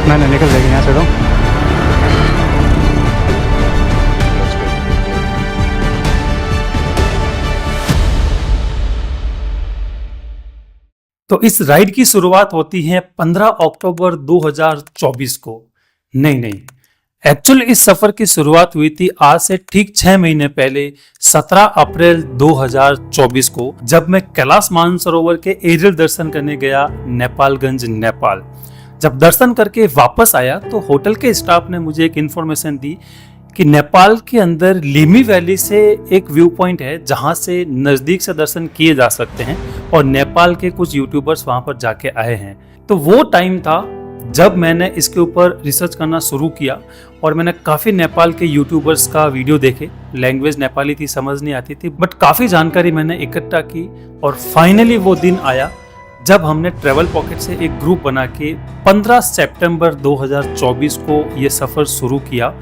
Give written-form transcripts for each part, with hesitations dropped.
नहीं निकल जाएगी यहाँ से तो इस राइड की शुरुआत होती है 15 अक्टूबर 2024 को। नहीं, एक्चुअली इस सफर की शुरुआत हुई थी आज से ठीक 6 महीने पहले 17 अप्रैल 2024 को, जब मैं कैलाश मानसरोवर के एरियल दर्शन करने गया नेपालगंज, नेपाल। जब दर्शन करके वापस आया तो होटल के स्टाफ ने मुझे एक इन्फॉर्मेशन दी कि नेपाल के अंदर लिमी वैली से एक व्यू पॉइंट है जहां से नजदीक से दर्शन किए जा सकते हैं और नेपाल के कुछ यूट्यूबर्स वहां पर जाके आए हैं। तो वो टाइम था जब मैंने इसके ऊपर रिसर्च करना शुरू किया और मैंने काफ़ी नेपाल के यूट्यूबर्स का वीडियो देखे। लैंग्वेज नेपाली थी, समझ नहीं आती थी, बट काफ़ी जानकारी मैंने इकट्ठा की और फाइनली वो दिन आया जब हमने ट्रैवल पॉकेट से एक ग्रुप बना के 15 सितंबर 2024 को ये सफ़र शुरू किया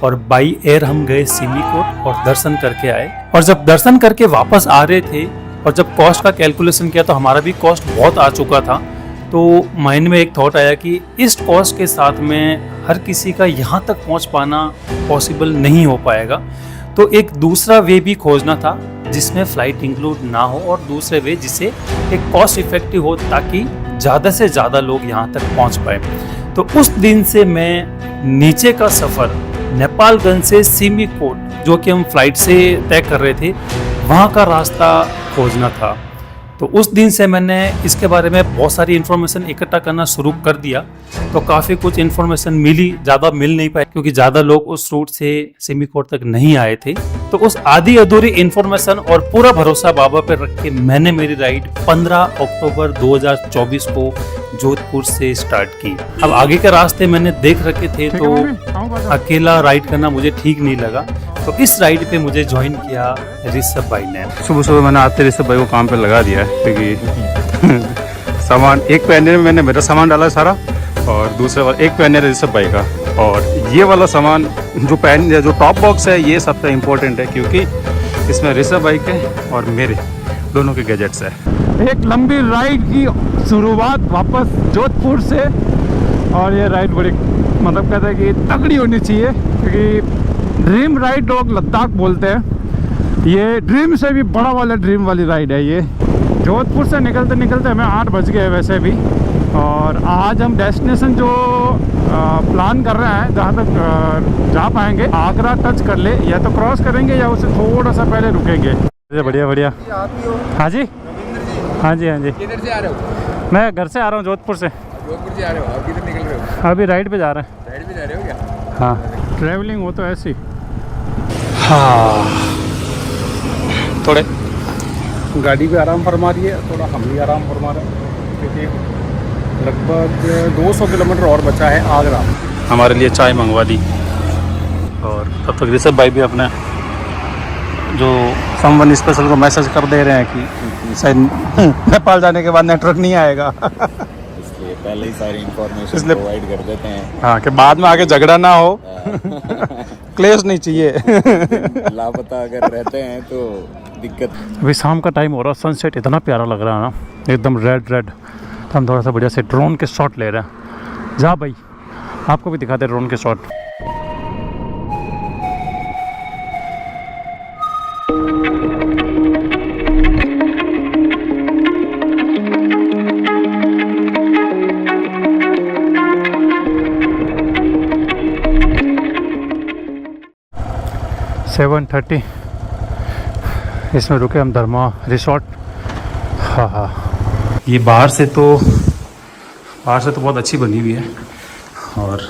और बाई एयर हम गए सिमिकोट और दर्शन करके आए। और जब दर्शन करके वापस आ रहे थे और जब कॉस्ट का कैलकुलेशन किया तो हमारा भी कॉस्ट बहुत आ चुका था। तो माइंड में एक थॉट आया कि इस कॉस्ट के साथ में हर किसी का यहाँ तक पहुँच पाना पॉसिबल नहीं हो पाएगा। तो एक दूसरा वे भी खोजना था जिसमें फ़्लाइट इंक्लूड ना हो और दूसरे वे जिसे एक कॉस्ट इफेक्टिव हो ताकि ज़्यादा से ज़्यादा लोग यहाँ तक पहुँच पाए। तो उस दिन से मैं नीचे का सफ़र नेपालगंज से सिमिकोट, जो कि हम फ्लाइट से तय कर रहे थे, वहाँ का रास्ता खोजना था। तो उस दिन से मैंने इसके बारे में बहुत सारी इन्फॉर्मेशन इकट्ठा करना शुरू कर दिया। तो काफ़ी कुछ इन्फॉर्मेशन मिली, ज़्यादा मिल नहीं पाई क्योंकि ज़्यादा लोग उस रूट से सिमिकोट तक नहीं आए थे। तो उस आधी अधूरी इन्फॉर्मेशन और पूरा भरोसा बाबा पर रख के मैंने मेरी राइड 15 अक्टूबर 2024 को जोधपुर से स्टार्ट की। अब आगे के रास्ते मैंने देख रखे थे तो अकेला राइड करना मुझे ठीक नहीं लगा। तो इस राइड पे मुझे ज्वाइन किया ऋषभ भाई ने। सुबह सुबह मैंने आते ऋषभ भाई को काम पे लगा दिया है क्योंकि सामान एक पैनर में मैंने मेरा सामान डाला सारा और दूसरे वाला एक पैनर है ऋषभ भाई का। और ये वाला सामान जो टॉप बॉक्स है ये सबसे इम्पोर्टेंट है क्योंकि इसमें ऋषभ भाई के और मेरे दोनों के गैजेट्स है। एक लंबी राइड की शुरुआत वापस जोधपुर से। और ये राइड बड़ी मतलब कहते हैं कि तगड़ी होनी चाहिए क्योंकि ड्रीम राइड लोग लद्दाख बोलते हैं। ये ड्रीम से भी बड़ा वाला ड्रीम वाली राइड है ये। जोधपुर से निकलते निकलते हमें 8 बज गए वैसे भी। और आज हम डेस्टिनेशन जो प्लान कर रहे हैं जहाँ तक जा पाएंगे, आगरा टच कर ले या तो क्रॉस करेंगे या उससे थोड़ा सा पहले रुकेंगे। बढ़िया बढ़िया। हाँ जी हाँ जी हाँ जी। किधर से आ रहे हो? मैं घर से आ रहा हूँ, जोधपुर से। जोधपुर से आ रहे हो? अब किधर निकल रहे हो? अभी राइड पे जा रहे हैं। राइड पे जा रहे हो क्या? हाँ, ट्रैवलिंग हो तो ऐसी। हाँ, थोड़े गाड़ी भी आराम फरमा रही है, थोड़ा हम भी आराम फरमा रहे हैं क्योंकि लगभग 200 किलोमीटर और बचा है आगरा। हमारे लिए चाय मंगवा दी और तब तक ऋषभ भाई भी अपने जो समवन स्पेशल को मैसेज कर दे रहे हैं कि शायद नेपाल जाने के बाद नेटवर्क नहीं आएगा इसलिए पहले ही सारी इंफॉर्मेशन प्रोवाइड कर देते हैं। हाँ, कि बाद में आगे झगड़ा ना हो क्लेश नहीं चाहिए लापता अगर रहते हैं तो दिक्कत। अभी शाम का टाइम हो रहा है, सनसेट इतना प्यारा लग रहा है ना, एकदम रेड रेड। तो हम थोड़ा सा बढ़िया से ड्रोन के शॉट ले रहे हैं। जा भाई, आपको भी दिखाते ड्रोन के शॉट। $7:30 इसमें रुके हम धर्मा रिसोर्ट। हाँ, ये बाहर से तो बहुत अच्छी बनी हुई है और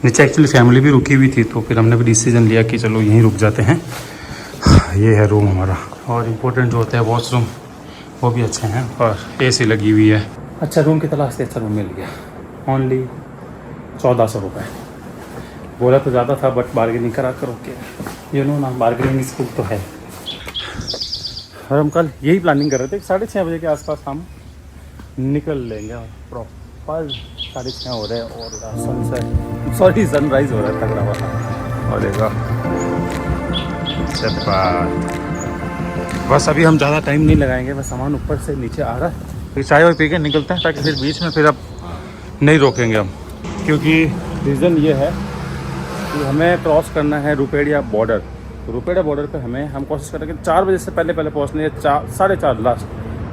नीचे एक्चुअली फैमिली भी रुकी हुई थी तो फिर हमने भी डिसीजन लिया कि चलो यहीं रुक जाते हैं। ये है रूम हमारा और इम्पोर्टेंट जो होता है वॉशरूम वो भी अच्छे हैं और AC लगी हुई है। अच्छा रूम की तलाश से अच्छा रूम मिल गया। ओनली 1400 रुपये। बोला तो ज़्यादा था बट बार्गेनिंग करा कर ओके। यू नो ना, बार्गेनिंग स्कूल तो है। और हम कल यही प्लानिंग कर रहे थे 6:30 बजे के आसपास हम निकल लेंगे और प्रॉपर 6:30 हो रहे और सनराइज हो रहा है तगड़ा वाला। और देखो बस अभी हम ज़्यादा टाइम नहीं लगाएंगे, बस सामान ऊपर से नीचे आ रहा है, फिर चाय और पी के निकलते हैं ताकि फिर बीच में फिर अब नहीं रोकेंगे हम। क्योंकि रीज़न ये है कि हमें क्रॉस करना है रुपेडिया बॉर्डर। तो रुपेडिया बॉर्डर पे हम कोशिश करेंगे 4 बजे से पहले पहुँचने या 4:30 लास्ट,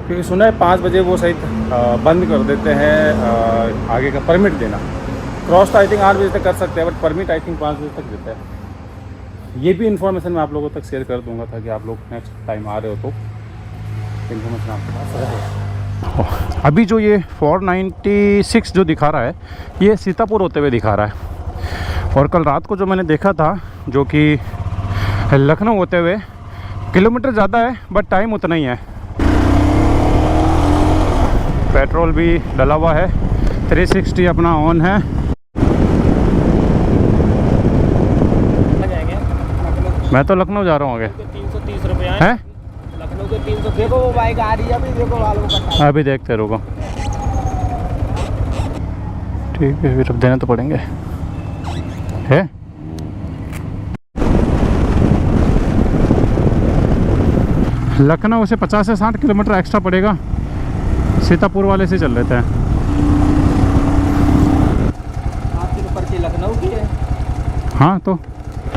क्योंकि सुना है 5 बजे वो सही बंद कर देते हैं आगे का परमिट देना। क्रॉस तो आई थिंक 8 बजे तक कर सकते हैं, बट परमिट आई थिंक 5 बजे तक देता है। ये भी इन्फॉर्मेशन मैं आप लोगों तक शेयर कर दूंगा ताकि आप लोग नेक्स्ट टाइम आ रहे हो तो इन्फॉर्मेशन आपके पास रहे। अभी जो ये 496 जो दिखा रहा है ये सीतापुर होते हुए दिखा रहा है, और कल रात को जो मैंने देखा था जो कि लखनऊ होते हुए, किलोमीटर ज़्यादा है बट टाइम उतना ही है। पेट्रोल भी डला हुआ है, 360 अपना ऑन है। मैं तो लखनऊ जा रहा हूँ आगे। 330 रुपये हैं? लखनऊ के 300। देखो वो बाइक आ रही है अभी, देखो वालों का। अभी देखते रुको। ठीक है फिर अब देने तो पड़ेंगे है। लखनऊ से 50 से 60 किलोमीटर एक्स्ट्रा पड़ेगा, सीतापुर वाले से चल लेते हैं। आपके ऊपर की लखनऊ की है। हाँ तो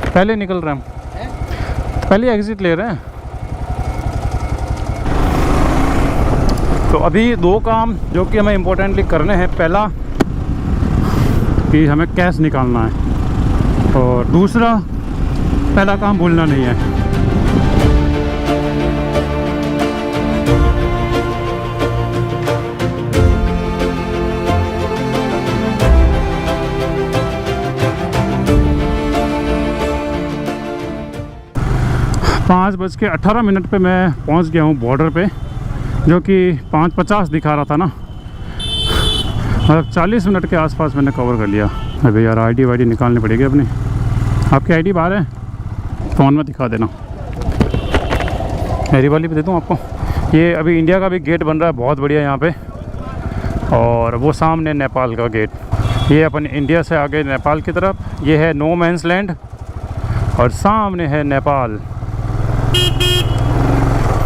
पहले निकल रहे हैं हम, पहले एग्जिट ले रहे हैं। तो अभी 2 काम जो कि हमें इम्पोर्टेंटली करने हैं। पहला कि हमें कैश निकालना है, और दूसरा पहला काम भूलना नहीं है। पाँच बज के 18 मिनट पे मैं पहुंच गया हूं बॉर्डर पे, जो कि 5:50 दिखा रहा था ना, मतलब 40 मिनट के आसपास मैंने कवर कर लिया। अभी यार आईडी वाईडी निकालनी पड़ेगी अपनी। आपकी आईडी बाहर है, फ़ोन में दिखा देना। मेरी वाली भी दे दूँ आपको। ये अभी इंडिया का भी गेट बन रहा है बहुत बढ़िया यहाँ पे, और वो सामने नेपाल का गेट। ये अपन इंडिया से आगे नेपाल की तरफ, ये है नो मैंस लैंड, और सामने है नेपाल।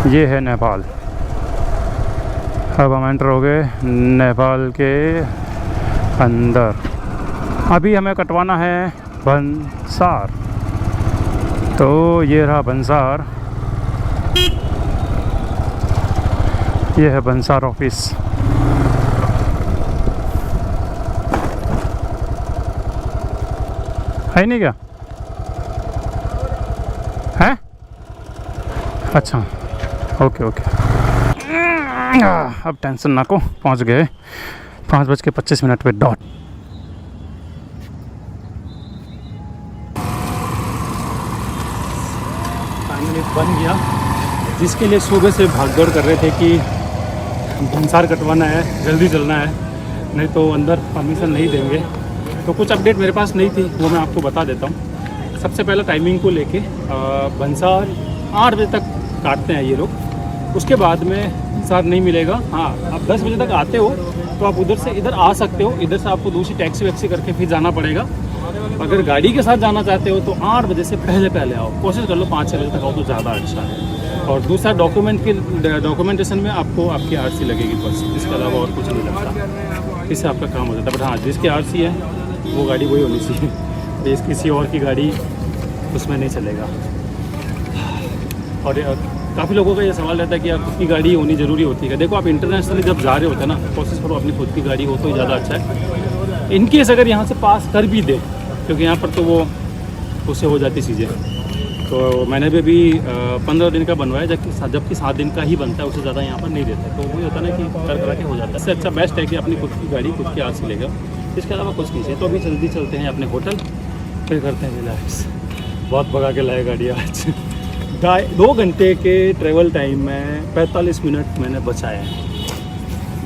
ये है नेपाल। अब हम एंटर हो गए नेपाल के अंदर। अभी हमें कटवाना है बंसार, तो ये रहा बंसार। ये है बंसार ऑफिस। है नहीं क्या? है? अच्छा ओके ओके। अब टेंशन ना को, पहुंच गए 5:25 पे डॉट। फाइनली बन गया, जिसके लिए सुबह से भागदौड़ कर रहे थे कि भंसार कटवाना है, जल्दी चलना है, नहीं तो अंदर परमिशन नहीं देंगे। तो कुछ अपडेट मेरे पास नहीं थी, वो मैं आपको बता देता हूँ। सबसे पहले टाइमिंग को लेके भंसार 8 बजे तक काटते हैं ये लोग, उसके बाद में भंसार नहीं मिलेगा। हाँ, आप 10 बजे तक आते हो तो आप उधर से इधर आ सकते हो, इधर से आपको दूसरी टैक्सी वैक्सी करके फिर जाना पड़ेगा। अगर गाड़ी के साथ जाना चाहते हो तो 8 बजे से पहले आओ, कोशिश कर लो 5-6 बजे तक आओ तो ज़्यादा अच्छा है। और दूसरा डॉक्यूमेंटेशन में आपको आपकी आरसी लगेगी बस, इसके अलावा और कुछ नहीं लगता, इससे आपका काम हो जाता है। बट हाँ, जिसकी आरसी है वो गाड़ी वही होनी चाहिए, देश किसी और की गाड़ी उसमें नहीं चलेगा। और काफ़ी लोगों का ये सवाल रहता है कि आप खुद की गाड़ी होनी ज़रूरी होती है। देखो, आप इंटरनेशनली जब जा रहे होते हैं ना, कोशिश करो अपनी खुद की गाड़ी हो तो ज़्यादा अच्छा है। इनकेस अगर यहाँ से पास कर भी दे, क्योंकि यहाँ पर तो वो उससे हो जाती चीज़ें। तो मैंने भी अभी 15 दिन का बनवाया, जबकि 7 दिन का ही बनता है, उससे ज़्यादा यहाँ पर नहीं देते। तो वही होता है ना कि करा के हो जाता है। इससे अच्छा बेस्ट है कि अपनी खुद की गाड़ी खुद के हाथ से लेगा, इसके अलावा कुछ नहीं चाहिए। तो अभी जल्दी चलते हैं अपने होटल, फिर करते हैं रिलैक्स। बहुत भगा के लाए गाड़ी आज। 2 घंटे के ट्रैवल टाइम में 45 मिनट मैंने बचाया है।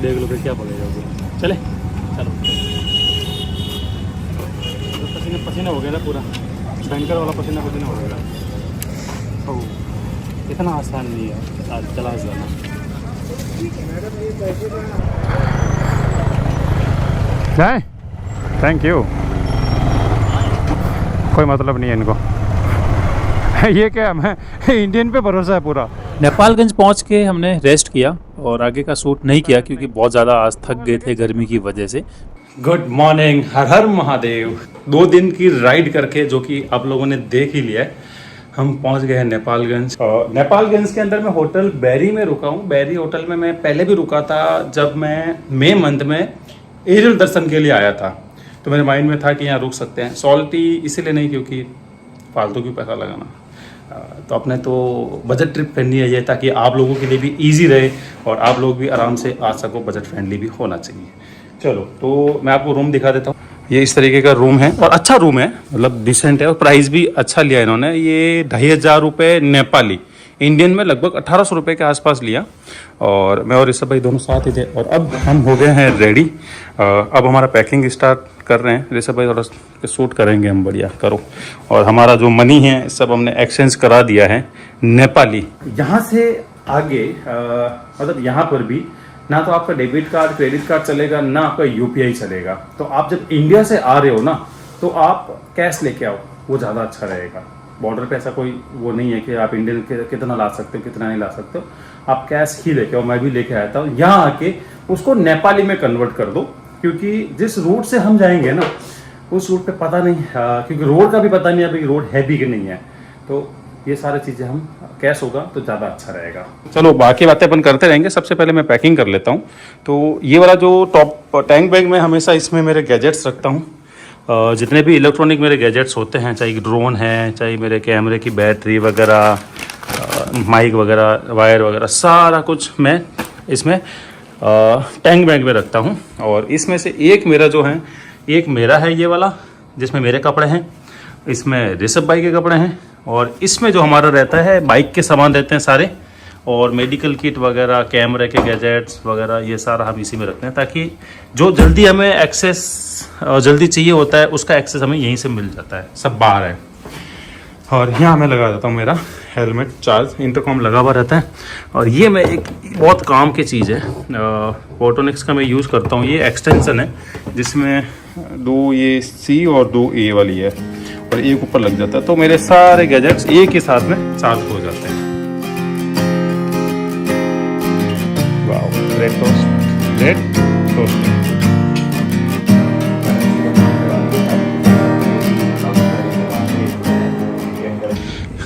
देख लो फिर क्या पड़ेगा अभी। चले चलो। तो पसीना पसीना हो गया ना पूरा, भयंकर वाला पसीना हो गया। तो इतना आसान नहीं है आज चला जाना। जाए, थैंक यू। कोई मतलब नहीं है इनको। ये क्या, हमें इंडियन पे भरोसा है पूरा। नेपालगंज पहुंच के हमने रेस्ट किया और आगे का शूट नहीं किया क्योंकि बहुत ज़्यादा आज थक गए थे गर्मी की वजह से। गुड मॉर्निंग, हर हर महादेव। 2 दिन की राइड करके, जो कि आप लोगों ने देख ही लिया है, हम पहुंच गए हैं नेपालगंज। और नेपालगंज के अंदर मैं होटल बैरी में रुका हूँ। बैरी होटल में मैं पहले भी रुका था जब मैं मई मंथ में एरियल दर्शन के लिए आया था। तो मेरे माइंड में था कि यहाँ रुक सकते हैं। सॉल्टी इसीलिए नहीं क्योंकि फालतू की पैसा लगाना, तो अपने तो बजट ट्रिप करनी है ये, ताकि आप लोगों के लिए भी इजी रहे और आप लोग भी आराम से आ सको। बजट फ्रेंडली भी होना चाहिए। चलो, तो मैं आपको रूम दिखा देता हूँ। ये इस तरीके का रूम है और अच्छा रूम है, मतलब डिसेंट है, और प्राइस भी अच्छा लिया इन्होंने। ये 2500 रुपये नेपाली, इंडियन में लगभग 1800 रुपये के आसपास लिया। और मैं और ऋषभ भाई दोनों साथ ही थे। और अब हम हो गए हैं रेडी। अब हमारा पैकिंग स्टार्ट कर रहे हैं। ऋषभ भाई थोड़ा शूट करेंगे हम, बढ़िया करो। और हमारा जो मनी है सब हमने एक्सचेंज करा दिया है नेपाली। यहाँ से आगे मतलब यहाँ पर भी ना तो आपका डेबिट कार्ड क्रेडिट कार्ड चलेगा, ना आपका यूपीआई चलेगा। तो आप जब इंडिया से आ रहे हो ना, तो आप कैश लेके आओ, वो ज़्यादा अच्छा रहेगा। बॉर्डर पे ऐसा कोई वो नहीं है कि आप इंडियन कितना ला सकते हो कितना नहीं ला सकते हो, आप कैश ही लेके आओ। मैं भी लेके आया था। यहाँ आके उसको नेपाली में कन्वर्ट कर दो, क्योंकि जिस रूट से हम जाएंगे ना, उस रूट पे पता नहीं, क्योंकि रोड का भी पता नहीं है अभी रोड है भी कि नहीं है। तो ये सारी चीज़ें हम कैश होगा तो ज़्यादा अच्छा रहेगा। चलो, बाकी बातें अपन करते रहेंगे। सबसे पहले मैं पैकिंग कर लेता हूँ। तो ये वाला जो टॉप टैंक बैग में हमेशा इसमें मेरे गैजेट्स रखता हूँ। जितने भी इलेक्ट्रॉनिक मेरे गैजेट्स होते हैं, चाहे ड्रोन है, चाहे मेरे कैमरे की बैटरी वगैरह, माइक वगैरह, वायर वगैरह, सारा कुछ मैं इसमें टैंक बैग में रखता हूँ। और इसमें से एक मेरा जो है, एक मेरा है ये वाला, जिसमें मेरे कपड़े हैं, इसमें ऋषभ भाई के कपड़े हैं, और इसमें जो हमारा रहता है बाइक के सामान रहते हैं सारे, और मेडिकल किट वगैरह, कैमरे के गैजेट्स वगैरह, ये सारा हम इसी में रखते हैं, ताकि जो जल्दी हमें एक्सेस जल्दी चाहिए होता है उसका एक्सेस हमें यहीं से मिल जाता है। सब बाहर है। और यहाँ मैं लगा देता हूँ मेरा हेलमेट, चार्ज, इंटरकॉम लगा हुआ रहता है। और ये मैं एक बहुत काम की चीज़ है, फोटोनिक्स का मैं यूज़ करता हूँ। ये एक्सटेंशन है जिसमें 2 ये C और 2 A वाली है, और एक ऊपर लग जाता है, तो मेरे सारे गैजेट्स एक ही साथ में चार्ज हो जाते हैं। Wow, bread toast.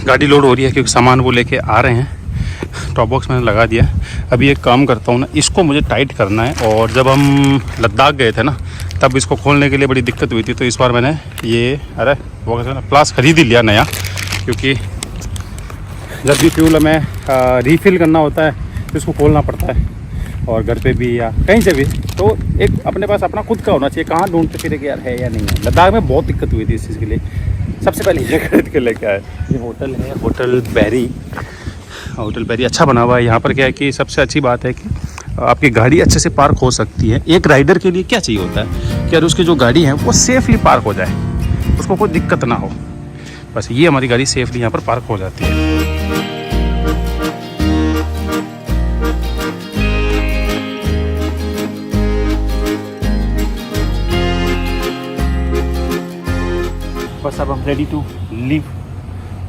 गाड़ी लोड हो रही है क्योंकि सामान वो लेके आ रहे हैं। टॉप बॉक्स मैंने लगा दिया। अभी एक काम करता हूँ ना, इसको मुझे टाइट करना है। और जब हम लद्दाख गए थे ना, तब इसको खोलने के लिए बड़ी दिक्कत हुई थी। तो इस बार मैंने ये वो कैसे ना प्लास खरीद ही लिया नया, क्योंकि जब भी फ्यूल हमें रीफिल करना होता है तो इसको खोलना पड़ता है, और घर पे भी या कहीं से भी। तो एक अपने पास अपना खुद का होना चाहिए। कहाँ ढूंढते फिरे कि यार है या नहीं है। लद्दाख में बहुत दिक्कत हुई थी इस चीज़ के लिए। सबसे पहले ये खरीद के लेके आए। ये होटल है, होटल बैरी। होटल बैरी अच्छा बना हुआ है। यहाँ पर क्या है कि सबसे अच्छी बात है कि आपकी गाड़ी अच्छे से पार्क हो सकती है। एक राइडर के लिए क्या चाहिए होता है कि यार उसकी जो गाड़ी है वो सेफली पार्क हो जाए, उसको कोई दिक्कत ना हो। बस ये हमारी गाड़ी सेफली यहाँ पर पार्क हो जाती है। बस अब हम रेडी टू लीव।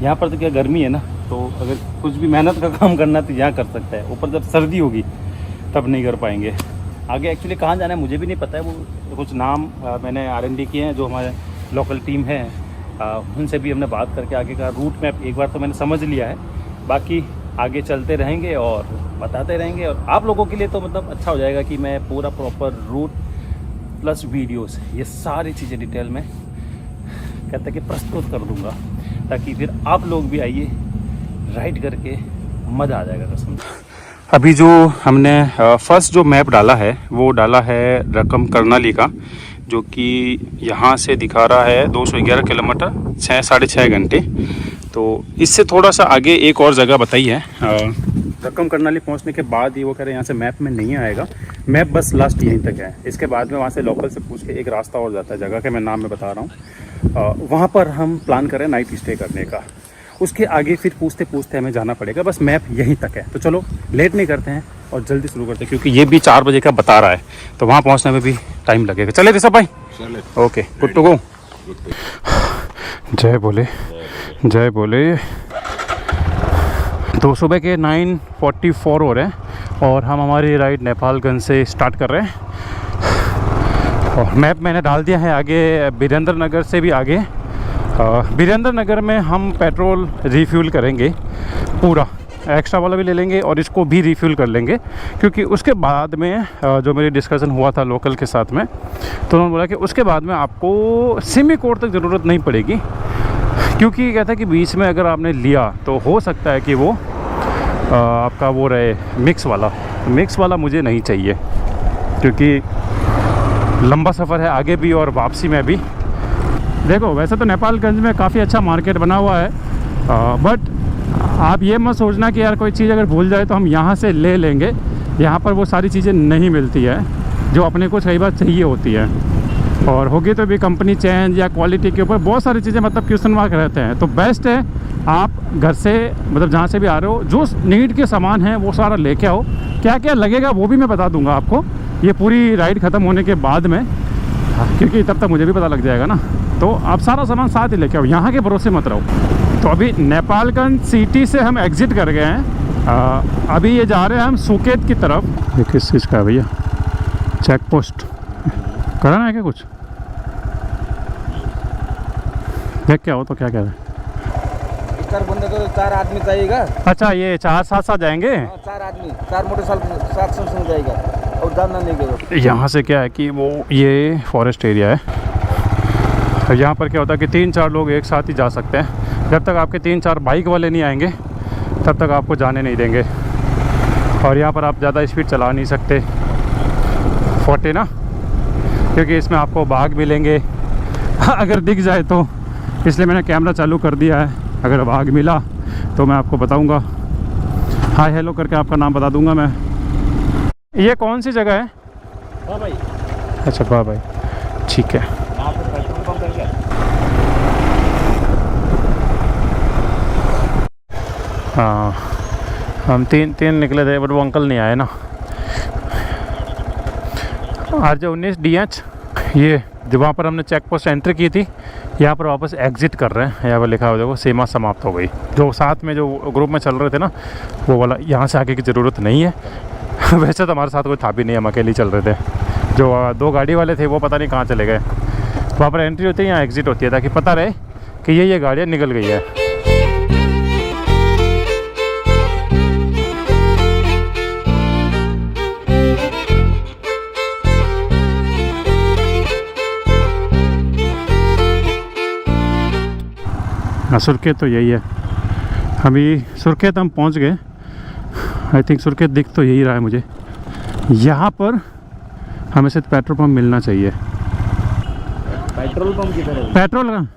यहाँ पर तो क्या गर्मी है ना, तो अगर कुछ भी मेहनत का काम करना है तो यहाँ कर सकता है। ऊपर जब सर्दी होगी तब नहीं कर पाएंगे। आगे एक्चुअली कहाँ जाना है मुझे भी नहीं पता है। वो कुछ नाम मैंने R&D किए हैं, जो हमारे लोकल टीम है, उनसे भी हमने बात करके आगे का रूट मैप एक बार तो मैंने समझ लिया है। बाकी आगे चलते रहेंगे और बताते रहेंगे। और आप लोगों के लिए तो मतलब अच्छा हो जाएगा कि मैं पूरा प्रॉपर रूट प्लस वीडियोस, ये सारी चीज़ें डिटेल में कहते हैं कि प्रस्तुत कर दूंगा, ताकि फिर आप लोग भी आइए, राइड करके मज़ा आ जाएगा कसम। अभी जो हमने फर्स्ट जो मैप डाला है वो डाला है रकम करनाली का, जो कि यहाँ से दिखा रहा है 211 किलोमीटर, 6-6.5 घंटे। तो इससे थोड़ा सा आगे एक और जगह बताई है। रकम करनाली पहुँचने के बाद ही वो कह रहे हैं यहाँ से मैप में नहीं आएगा, मैप बस लास्ट यहीं तक है। इसके बाद में वहाँ से लोकल से पूछ के एक रास्ता और जाता है, जगह के मैं नाम में बता रहा हूँ। वहाँ पर हम प्लान करें नाइट स्टे करने का। उसके आगे फिर पूछते पूछते हमें जाना पड़ेगा। बस मैप यहीं तक है। तो चलो लेट नहीं करते हैं और जल्दी शुरू करते हैं, क्योंकि ये भी 4 बजे का बता रहा है, तो वहाँ पहुँचने में भी टाइम लगेगा। चले ऋषभ भाई? Okay, good to go. जय बोले, जय बोले। तो सुबह के 9:44 हो रहे हैं और हम हमारी राइड नेपालगंज से स्टार्ट कर रहे हैं। और मैप मैंने डाल दिया है आगे, वीरेंद्र नगर से भी आगे। वीरेंद्र नगर में हम पेट्रोल रिफ्यूल करेंगे, पूरा एक्स्ट्रा वाला भी ले लेंगे और इसको भी रिफ्यूल कर लेंगे, क्योंकि उसके बाद में जो मेरी डिस्कशन हुआ था लोकल के साथ में, तो उन्होंने बोला कि उसके बाद में आपको सिमी कोड तक ज़रूरत नहीं पड़ेगी, क्योंकि कहता है कि बीच में अगर आपने लिया तो हो सकता है कि वो आपका वो रहे मिक्स वाला मुझे नहीं चाहिए, क्योंकि लंबा सफ़र है आगे भी और वापसी में भी। देखो वैसे तो नेपालगंज में काफ़ी अच्छा मार्केट बना हुआ है, बट आप ये मत सोचना कि यार कोई चीज़ अगर भूल जाए तो हम यहाँ से ले लेंगे। यहाँ पर वो सारी चीज़ें नहीं मिलती है जो अपने को कई बार चाहिए होती है, और होगी तो भी कंपनी चेंज या क्वालिटी के ऊपर बहुत सारी चीज़ें मतलब क्वेश्चन मार्क रहते हैं। तो बेस्ट है आप घर से मतलब जहाँ से भी आ रहे हो जो नीड के सामान हैं वो सारा लेके आओ। क्या क्या लगेगा वो भी मैं बता दूंगा आपको ये पूरी राइड ख़त्म होने के बाद में, क्योंकि तब तक मुझे भी पता लग जाएगा ना। तो आप सारा सामान साथ ही लेके आओ, यहाँ के भरोसे मत रहो। तो अभी नेपालगंज सिटी से हम एग्ज़िट कर गए हैं, अभी ये जा रहे हैं हम सुकेत की तरफ। ये किस चीज़ का है भैया? चेक पोस्ट करना है क्या कुछ? देख क्या हो तो क्या कह रहे हैं? चार बंदे को 4 आदमी चाहिएगा। अच्छा ये 4 साथ जाएंगे? 4 आदमी 4 मोटरसाइकिल साथ संग जाएगा और जानना नहीं गया। यहाँ से क्या है कि वो ये फॉरेस्ट एरिया है, यहाँ पर क्या होता है कि 3-4 लोग एक साथ ही जा सकते हैं। जब तक आपके 3-4 बाइक वाले नहीं आएंगे तब तक आपको जाने नहीं देंगे, और यहाँ पर आप ज़्यादा स्पीड चला नहीं सकते 40 ना, क्योंकि इसमें आपको बाघ मिलेंगे अगर दिख जाए तो, इसलिए मैंने कैमरा चालू कर दिया है। अगर बाघ मिला तो मैं आपको बताऊंगा, हाय हेलो करके आपका नाम बता दूंगा मैं। ये कौन सी जगह है? हाँ भाई। अच्छा वाह भाई, ठीक है। वहाँ पे पेट्रोल पंप है क्या? हाँ हम तीन निकले थे बट वो अंकल नहीं आए ना। RJ19 DH, ये जो वहाँ पर हमने चेक पोस्ट एंट्री की थी, यहाँ पर वापस एग्ज़िट कर रहे हैं। यहाँ पर लिखा हुआ देखो सीमा समाप्त हो गई। जो साथ में जो ग्रुप में चल रहे थे ना वो वाला, यहाँ से आगे की ज़रूरत नहीं है। वैसे तो हमारे साथ कोई था भी नहीं, हम अकेले ही चल रहे थे। जो 2 गाड़ी वाले थे वो पता नहीं कहाँ चले गए। वहाँ पर एंट्री होती है, यहाँ एग्ज़िट होती है, ताकि पता रहे कि ये गाड़ियाँ निकल गई है। हाँ सुरखेत तो यही है। अभी सुरखेत हम पहुंच गए। आई थिंक सुरखेत दिख तो यही रहा है मुझे। यहाँ पर हमें सिर्फ पेट्रोल पंप मिलना चाहिए। पेट्रोल पंप किधर है? पेट्रोल का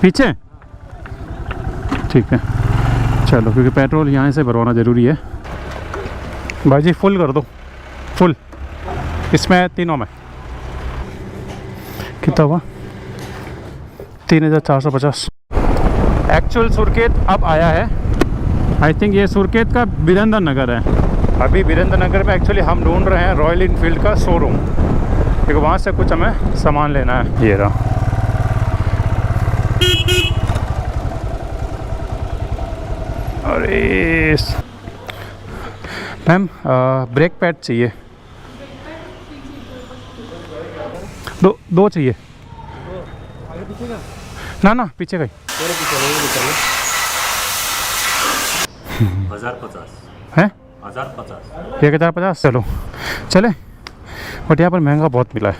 पीछे, ठीक है चलो, क्योंकि पेट्रोल यहाँ से भरवाना ज़रूरी है। भाई जी फुल कर दो, फुल इसमें तीनों में। कितना हुआ? 3450। एक्चुअल सुरखेत अब आया है। आई थिंक ये सुरखेत का वीरेंद्र नगर है। अभी वीरेंद्र नगर में एक्चुअली हम ढूंढ रहे हैं रॉयल इनफील्ड का शोरूम, क्योंकि वहाँ से कुछ हमें सामान लेना है। ये रहा। अरे मैम ब्रेक पैड चाहिए, दो चाहिए। ना पीछे गई। 1050 है 1050 1050। चलो चले, बट यहाँ पर महंगा बहुत मिला है।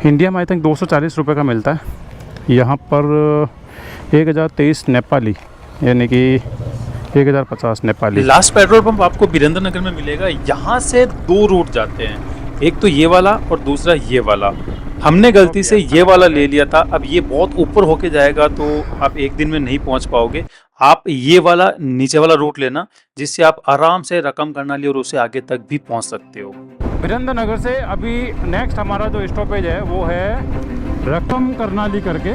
इंडिया में आई थिंक 240 रुपये का मिलता है, यहाँ पर 1023 नेपाली, यानी कि 1050 नेपाली। लास्ट पेट्रोल पंप आपको वीरेंद्र नगर में मिलेगा। यहाँ से 2 रूट जाते हैं, एक तो ये वाला और दूसरा ये वाला। हमने गलती से ये वाला ले लिया था, अब ये बहुत ऊपर होके जाएगा तो आप एक दिन में नहीं पहुंच पाओगे। आप ये वाला नीचे वाला रूट लेना, जिससे आप आराम से रकम करनाली और उससे आगे तक भी पहुंच सकते हो। वीरेंद्र नगर से अभी नेक्स्ट हमारा जो स्टॉपेज है वो है रकम करनाली करके।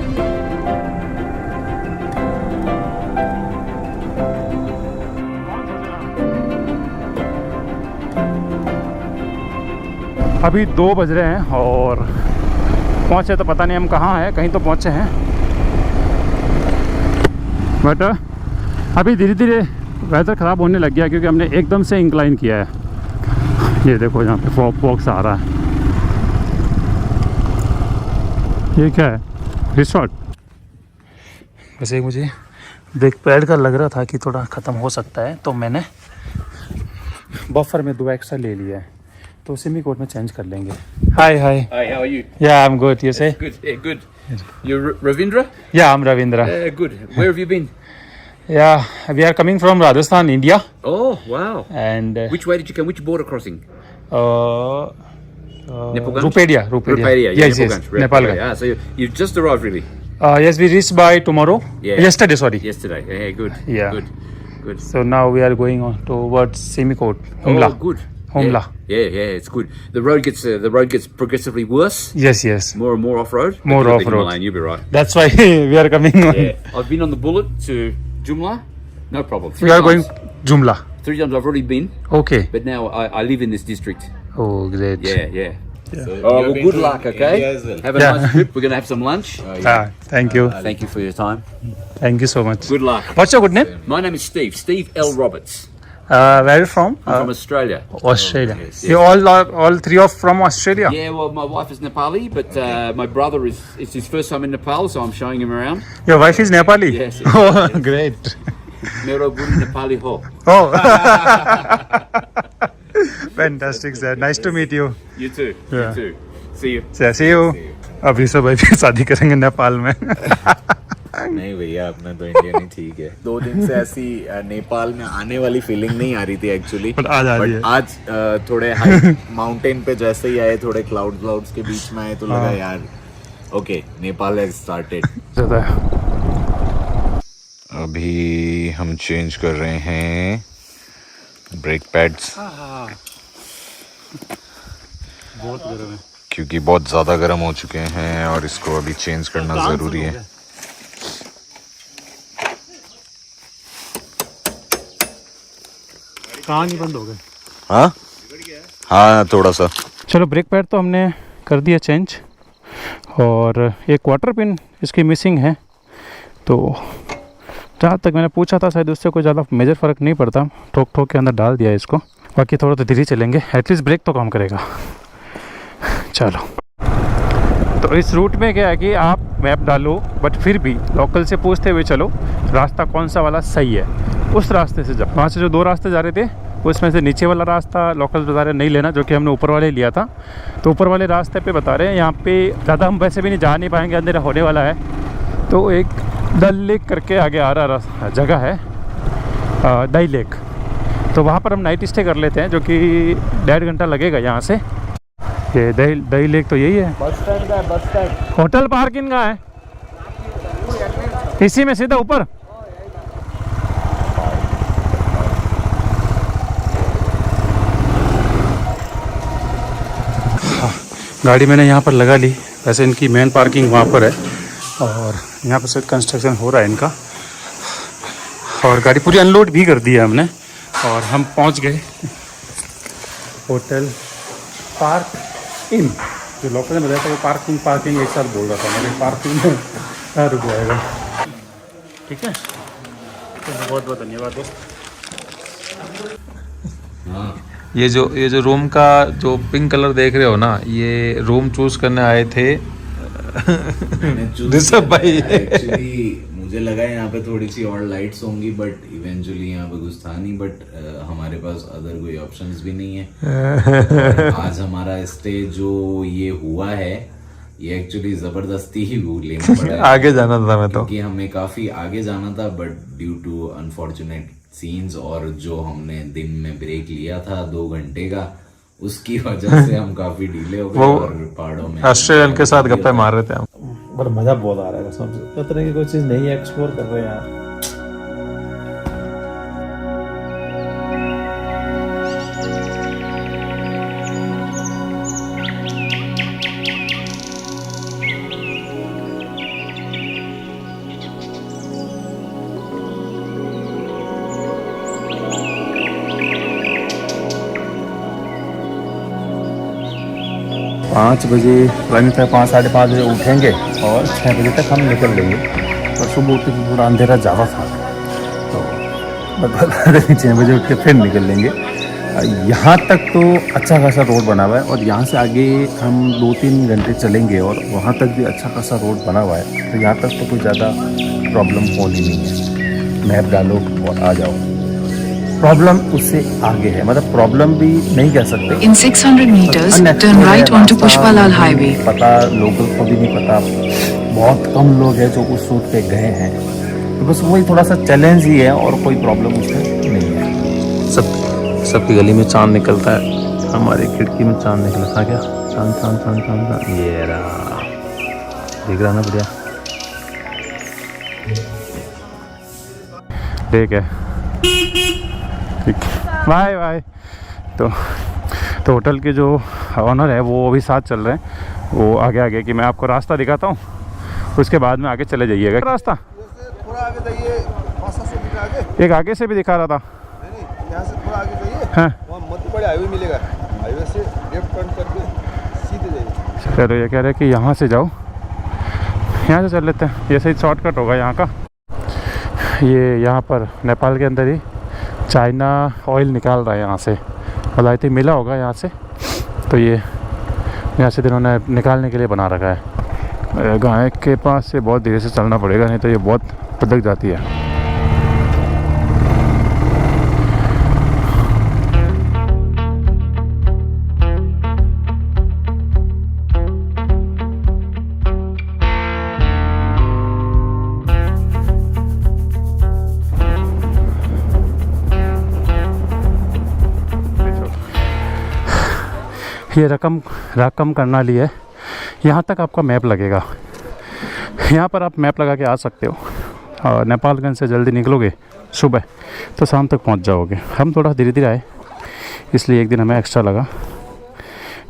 अभी 2 बज रहे हैं और पहुँचे तो पता नहीं हम कहाँ हैं, कहीं तो पहुँचे हैं, बट अभी धीरे धीरे वेदर ख़राब होने लग गया, क्योंकि हमने एकदम से इंक्लाइन किया है। ये देखो यहाँ पे फॉग फॉग सा आ रहा है। ये क्या है, रिसोर्ट? वैसे मुझे ब्रेक पैड का लग रहा था कि थोड़ा ख़त्म हो सकता है, तो मैंने बफर में 2 एक्स्ट्रा ले लिया है, तो सिमी कोड में चेंज कर लेंगे। हाय हाय। Hi, how are you? Yeah I am good, you say? Good, yeah, good. You're Ravindra? Yeah I am Ravindra. Good. Where have you been? Yeah we are coming from Rajasthan, India, Oh, wow. And Which way did you come? Which border crossing? Nepalganj? Rupaidiha, Ruperia, yeah, yes, yes, Nepalganj. Right, Nepal. right. Ah, so you've just arrived, really? Yes, we reached by tomorrow. Yeah. Yesterday, sorry. Yesterday. Yeah, good. Yeah. Good. Good. So now we are going on towards Simikot, Humla. Oh, good. Humla. Yeah, it's good. The road gets progressively worse. Yes, yes. More and more off road. More off-road. You'll be right. That's why we are coming on. Yeah. I've been on the Bullet to Jumla. No problem. We are going Jumla. 3 times I've already been, Okay. but now I live in this district. Oh, great. Yeah. So Oh, you've well, been good to luck, okay? India as well. Have a Yeah. nice trip. We're going to have some lunch. Thank you. Thank you for your time. Thank you so much. Good luck. What's your good name? My name is Steve. Steve L. Roberts. Where are you from? I'm from Australia. Australia. Yes. You all three are from Australia? Yeah, well, my wife is Nepali, but my brother it's his first time in Nepal, so I'm showing him around. Your wife is Nepali? Yes. Oh, great. Mero Buri Nepali ho. Oh. Fantastic, sir. Nice to meet you. You too. Yeah. You too. See you. See you. अभी सब भाई फिर शादी करेंगे नेपाल में। नहीं भैया, अपना तो इंडिया नहीं ठीक है। 2 दिन से ऐसी नेपाल में आने वाली फीलिंग नहीं आ रही थी एक्चुअली, But आज आ रही है। आज थोड़े हाई माउंटेन पे जैसे ही आए, थोड़े क्लाउड्स के बीच में आए तो लगा यार ओके, नेपाल हैज स्टार्टेड। अभी हम चेंज कर रहे हैं ब्रेक पैड्स, बहुत गर्म है। क्योंकि बहुत ज़्यादा गर्म हो चुके हैं और इसको अभी चेंज करना ज़रूरी है। कहाँ नहीं बंद हो गए? हाँ थोड़ा सा। चलो, ब्रेक पैड तो हमने कर दिया चेंज, और एक क्वार्टर पिन इसकी मिसिंग है, तो जहाँ तक मैंने पूछा था शायद उससे कोई ज़्यादा मेजर फ़र्क नहीं पड़ता, ठोक ठोक के अंदर डाल दिया इसको। बाकी थोड़ा तो धीरे चलेंगे, एटलीस्ट ब्रेक तो काम करेगा। चलो, तो इस रूट में क्या है कि आप मैप डालो, बट फिर भी लोकल से पूछते हुए चलो रास्ता कौन सा वाला सही है, उस रास्ते से जाओ। वहाँ से जो 2 रास्ते जा रहे थे उसमें से नीचे वाला रास्ता लोकल बता रहे नहीं लेना, जो कि हमने ऊपर वाले लिया था। तो ऊपर वाले रास्ते पे बता रहे हैं यहाँ पे ज़्यादा हम वैसे भी नहीं जा नहीं पाएंगे, अंधेरा होने वाला है। तो एक डल लेक करके आगे आ रहा जगह है, दही लेक, तो वहाँ पर हम नाइट स्टे कर लेते हैं, जो कि 1.5 घंटा लगेगा यहाँ से। ये दही लेक तो यही है। बस स्टैंड का है, बस स्टैंड। होटल पार्किंग का है इसी में सीधा ऊपर। गाड़ी मैंने यहाँ पर लगा ली, वैसे इनकी मेन पार्किंग वहाँ पर है, और यहाँ पर से कंस्ट्रक्शन हो रहा है इनका, और गाड़ी पूरी अनलोड भी कर दी है हमने, और हम पहुँच गए होटल पार्क इन। जो लोकल ने बताया था वो पार्किंग एक साथ बोल रहा था, मेरे पार्किंग में रुक जाएगा। ठीक है, तो बहुत बहुत धन्यवाद दोस्त। ये जो रूम का जो पिंक कलर देख रहे हो ना, ये रूम चूज करने आए थे ऋषभ भाई। एक्चुअली मुझे लगा यहाँ पे थोड़ी सी और लाइट्स होंगी, बट इवेंचुअली यहाँ पे कुछ था नहीं, बट हमारे पास अदर कोई ऑप्शंस भी नहीं है। आज हमारा स्टे जो ये हुआ है, ये एक्चुअली जबरदस्ती ही लेना पड़ा है। आगे जाना था मैं तो, क्योंकि हमें काफी आगे जाना था, but due to unfortunate scenes और जो हमने दिन में ब्रेक लिया था 2 घंटे का, उसकी वजह से हम काफी डीले हो गए और पहाड़ों में ऑस्ट्रेलियन के साथ गप्पे मार रहे थे हम। बड़ा मजा बहुत आ रहा है, कसम से। पता नहीं कि कोई चीज नई एक्सप्लोर कर रहे हैं यार। पाँच बजे रनिंग 5 साढ़े 5 बजे उठेंगे और 6 बजे तक हम निकल लेंगे। और सुबह उठ के थोड़ा अंधेरा ज़्यादा था, तो लगभग 6 बजे उठ के फिर निकल लेंगे। यहाँ तक तो अच्छा खासा रोड बना हुआ है और यहाँ से आगे हम 2-3 घंटे चलेंगे और वहाँ तक भी अच्छा खासा रोड बना हुआ है, तो यहाँ तक तो कोई ज़्यादा प्रॉब्लम होनी नहीं है। मैप डालो और आ जाओ। प्रॉब्लम उससे आगे है, मतलब प्रॉब्लम भी नहीं कह सकते। In 600 meters, Unexplored turn है right onto रास्ता, Pushpalal नहीं Highway. पता, लोगों को भी नहीं पता, बहुत कम लोग हैं जो उस रूट पे गए हैं, तो बस वही थोड़ा सा चैलेंज ही है और कोई प्रॉब्लम उसमें नहीं है। सबकी गली में चांद निकलता है, हमारी खिड़की में चांद निकला था क्या? चांद चांद चांद चांद चांद, ये रहा, दिख रहा ना बढ़िया। ठीक है, ठीक, बाय बाय। तो होटल के जो ऑनर है वो अभी साथ चल रहे हैं, वो आगे आगे कि मैं आपको रास्ता दिखाता हूँ, उसके बाद में आगे चले जाइएगा। रास्ता थोड़ा आगे जाइए, 500 मीटर आगे। एक आगे से भी दिखा रहा था। नहीं, यहाँ से थोड़ा आगे जाइए, हाँ, वहाँ मध्य बड़े हाईवे मिलेगा, हाईवे से लेफ्ट टर्न करके सीधे जाइए। चलो, ये कह रहे हैं कि यहाँ से जाओ, यहाँ से चल लेते हैं, ये सही शॉर्टकट होगा यहाँ का। ये यहाँ पर नेपाल के अंदर ही चाइना ऑयल निकाल रहा है यहाँ से, मतलब आई थिंक मिला होगा यहाँ से, तो ये यहाँ से इन्होंने निकालने के लिए बना रखा है। गाय के पास से बहुत धीरे से चलना पड़ेगा, नहीं तो ये बहुत पदक जाती है। ये रकम करनाली है, यहाँ तक आपका मैप लगेगा, यहाँ पर आप मैप लगा के आ सकते हो। और नेपालगंज से जल्दी निकलोगे सुबह तो शाम तक पहुँच जाओगे। हम थोड़ा धीरे धीरे आए, इसलिए एक दिन हमें एक्स्ट्रा लगा।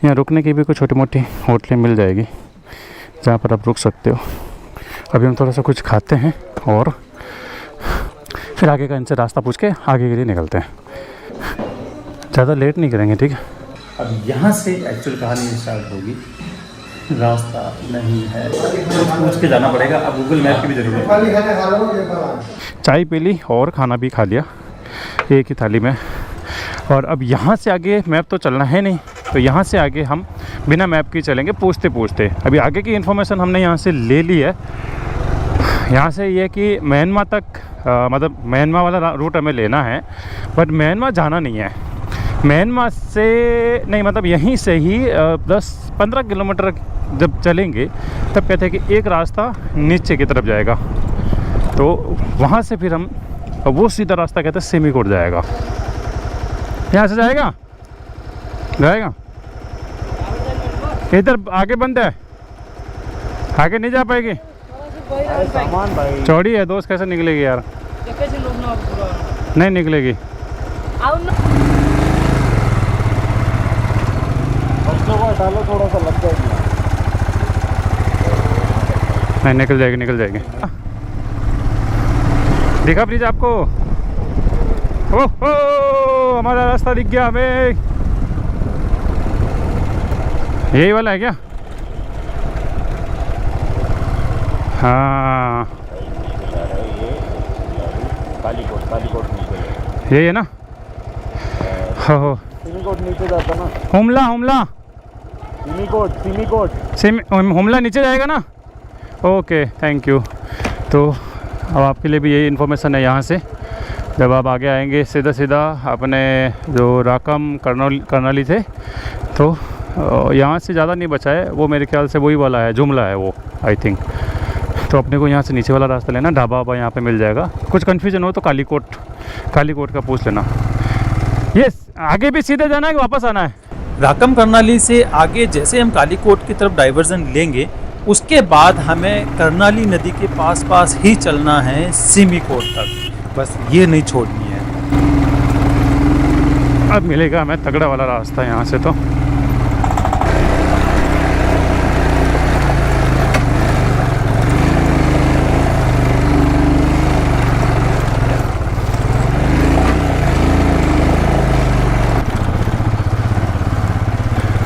यहाँ रुकने की भी कोई छोटी मोटी होटलें मिल जाएगी जहाँ पर आप रुक सकते हो। अभी हम थोड़ा सा कुछ खाते हैं और फिर आगे का इनसे रास्ता पूछ के आगे के लिए निकलते हैं। ज़्यादा लेट नहीं करेंगे, ठीक है। अब यहाँ से एक्चुअल कहानी स्टार्ट होगी। रास्ता नहीं है, पूछ के जाना पड़ेगा। अब गूगल मैप की भी ज़रूरत है। चाय पी ली और खाना भी खा लिया एक ही थाली में। और अब यहाँ से आगे मैप तो चलना है नहीं, तो यहाँ से आगे हम बिना मैप के चलेंगे पूछते पूछते। अभी आगे की इन्फॉर्मेशन हमने यहाँ से ले ली है। यहाँ से ये कि म्यांमार तक मतलब म्यांमार वाला रूट हमें लेना है, बट म्यांमार जाना नहीं है। म्यांमार से नहीं, मतलब यहीं से ही 10-15 किलोमीटर जब चलेंगे तब कहते हैं कि एक रास्ता नीचे की तरफ जाएगा, तो वहाँ से फिर हम वो सीधा रास्ता कहते हैं सिमीकोट जाएगा। यहाँ से जाएगा इधर आगे बंद है, आगे नहीं जा पाएगी। सामान भाई चौड़ी है दोस्त, कैसे निकलेगी यार? नहीं निकलेगी। बच्चों को हटा लो, थोड़ा सा लग जाएगी। नहीं, निकल जाएगी। दिखा प्लीज आपको? ओहो, हमारा रास्ता दिख गया हमें। यही वाला है क्या? हाँ, यही है ना? हो सिमीकोट नीचे जाता ना। हुमला सिमीकोट हुमला नीचे जाएगा ना? Okay, thank you. तो अब आपके लिए भी यही इन्फॉर्मेशन है। यहाँ से जब आप आगे आएंगे सीधा अपने जो राकम कर्नाली थे, तो यहाँ से ज़्यादा नहीं बचा है, वो मेरे ख्याल से वही वाला है, जुमला है वो, आई थिंक। तो अपने को यहाँ से नीचे वाला रास्ता लेना, ढाबा वाबा यहाँ पे मिल जाएगा। कुछ कन्फ्यूजन हो तो कालीकोट का पूछ लेना। ये आगे भी सीधे जाना है कि वापस आना है? राकम कर्नाली से आगे जैसे हम कालीकोट की तरफ डाइवर्जन लेंगे, उसके बाद हमें कर्नाली नदी के पास ही चलना है सिमीकोट तक, बस ये नहीं छोड़नी है। अब मिलेगा हमें तगड़ा वाला रास्ता यहाँ से। तो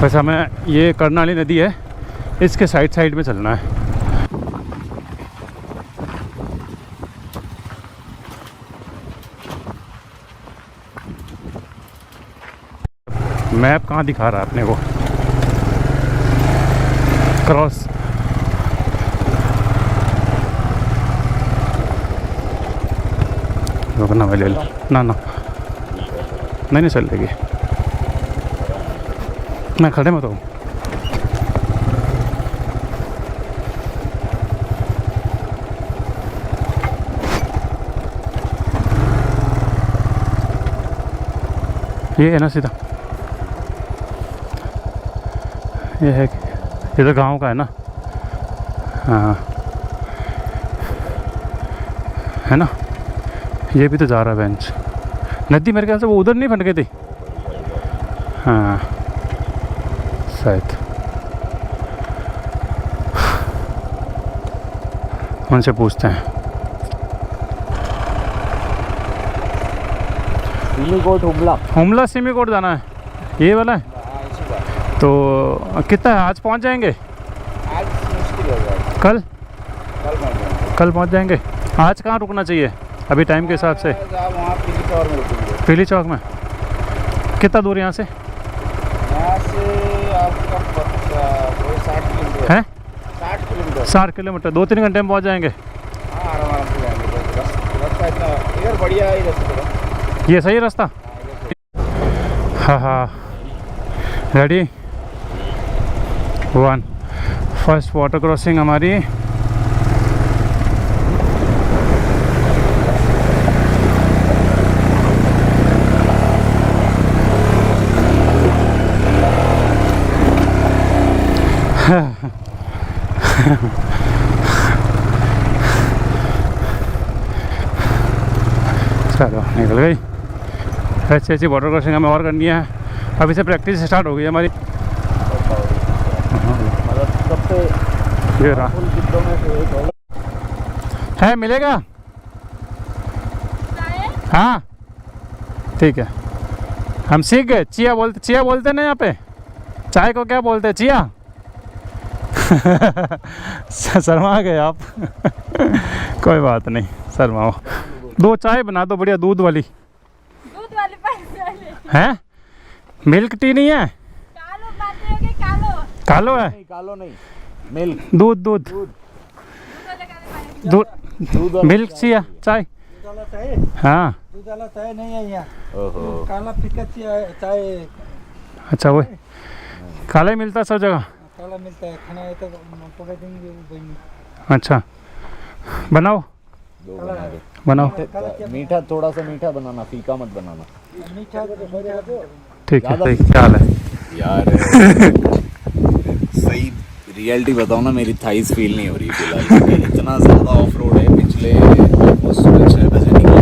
बस हमें ये कर्नाली नदी है, इसके साइड में चलना है। मैप कहाँ दिखा रहा है अपने को? क्रॉस रुकना मैं ले लो ना ना नहीं चल लेगी मैं खड़े मत हूँ। ये है ना सीधा, ये है, ये तो गांव का है ना। हाँ है ना, ये भी तो जा रहा है बेंच। नदी मेरे ख्याल से वो उधर नहीं फट गई थी। हाँ शायद, उनसे पूछते हैं। सिमीकोट हुमला। हुमला सिमीकोट जाना है, ये वाला है। तो कितना है, आज पहुंच जाएंगे? आज मुश्किल हो जाएगा, कल कल पहुँच जाएंगे। कल पहुंच जाएंगे। आज कहाँ रुकना चाहिए अभी टाइम के हिसाब से? आप वहाँ पीली चौर में रुकेंगे। पीली चौक में कितना दूर यहाँ से? यहाँ से आपका 60 किलोमीटर है 60 किलोमीटर। 60 किलोमीटर, 2-3 घंटे में पहुँच जाएंगे। हाँ आराम से जाएंगे। रास्ता इतना इधर बढ़िया है, इधर से थोड़ा। ये सही रास्ता। हाँ हाँ रेडी 1 फर्स्ट वाटर क्रॉसिंग हमारी। चलो निकल गई। अच्छी अच्छी वाटर क्रॉसिंग हमें और करनी है। अभी से प्रैक्टिस स्टार्ट हो गई हमारी। मतलब सबसे ये रहा फुल डिब्बों में से एक है, मिलेगा? हाँ ठीक है, हम सीख गए। चिया बोलते ना यहाँ पे, चाय को क्या बोलते हैं? चिया। शर्मा गए आप। कोई बात नहीं, शर्माओ। 2 चाय बना दो बढ़िया दूध वाली। दूध वाले पैसे वाले। हैं? मिल्क टी नहीं है? कालो बातें होगे, कालो कालो है? नहीं, कालो नहीं, मिल्क। दूध दूध वाले काले पानी। दूध मिल्क चिया चाय। हाँ दूध वाला चाय नहीं है यहाँ। ओहो काला फीका चाय अच्छा, वही काला ही मिलता है सब जगह। काला मिलता है। खाना है तो पकड़ देंगे वही। अच्छा बनाओ दो बना दो। बनाओ। मीठा थोड़ा सा मीठा बनाना, फीका मत बनाना मीठा ठीक है, क्या हाल है? यार। सही रियलिटी बताऊँ ना, मेरी थाइस फील नहीं हो रही फिलहाल। इतना ज़्यादा ऑफ रोड है। पिछले सुबह 6 बजे निकले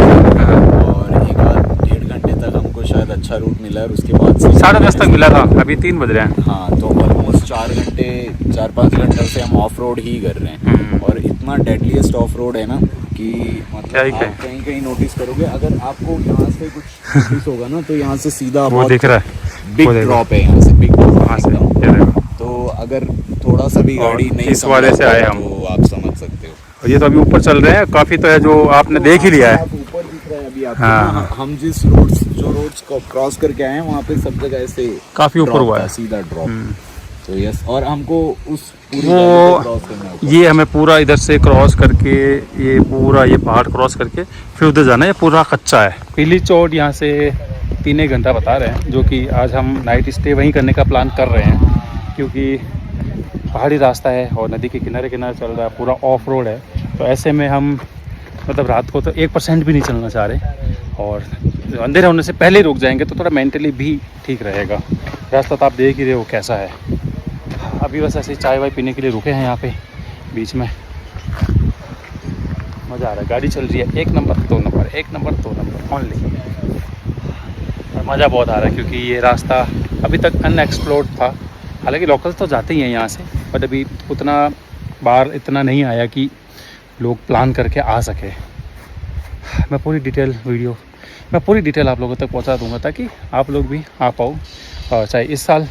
और 1-1.5 घंटे तक हमको शायद अच्छा रूट मिला है, और उसके बाद 10:30 तक मिला था, अभी 3 बज रहे हैं। हाँ, तो ऑलमोस्ट 4-5 घंटे से हम ऑफ रोड ही कर रहे हैं। और इतना डेडलीस्ट ऑफ रोड है ना कि क्या ही मतलब आप कहीं कहीं नोटिस करोगे, अगर आपको यहाँ से कुछ नोटिस होगा ना, तो यहाँ से सीधा वो बहुत दिख रहा है, बिग वो देखो। ड्रॉप है, यहाँ से बिग वहाँ से ड्रॉप। ये देखो। तो अगर थोड़ा सा भी और गाड़ी नहीं इस वाले से आए हम। तो आप समझ सकते हो। और ये तो अभी ऊपर चल रहे हैं, काफ़ी तो है जो आपने देख ही लिया है। आप ऊपर दिख रहा है अभी आपको। हाँ। ना, हम जिस रोड्स को क्रॉस करके आए हैं, वहाँ पे सब जगह ऐसे काफ़ी ऊपर drop हुआ था, है। सीधा ड्रॉप। तो यस, और हमको उस पूरी वो जगह को क्रॉस करना होगा। ये हमें पूरा इधर से क्रॉस करके, ये पूरा ये पहाड़ क्रॉस करके फिर उधर जाना है। ये पूरा कच्चा है। पीली चोट यहाँ से 3-1 घंटा बता रहे हैं, जो कि आज हम नाइट स्टे वहीं करने का प्लान कर रहे हैं, क्योंकि पहाड़ी रास्ता है और नदी के किनारे किनारे चल रहा है, पूरा ऑफ रोड है। तो ऐसे में हम मतलब रात को तो 1% भी नहीं चलना चाह रहे, और अंधेरा होने से पहले ही रुक जाएंगे तो थोड़ा मेंटली भी ठीक रहेगा। रास्ता तो आप देख ही रहे हो कैसा है। अभी बस ऐसे चाय वाय पीने के लिए रुके हैं यहाँ पे बीच में। मज़ा आ रहा है, गाड़ी चल रही है 1 number 2 number 1 number 2 number only. और मज़ा बहुत आ रहा है क्योंकि ये रास्ता अभी तक अनएक्सप्लोर्ड था। हालांकि लोकल्स तो जाते ही हैं यहाँ से, बट अभी उतना बार इतना नहीं आया कि लोग प्लान करके आ सके। मैं पूरी डिटेल आप लोगों तक पहुँचा दूँगा, ताकि आप लोग भी आ पाओ, और चाहे इस साल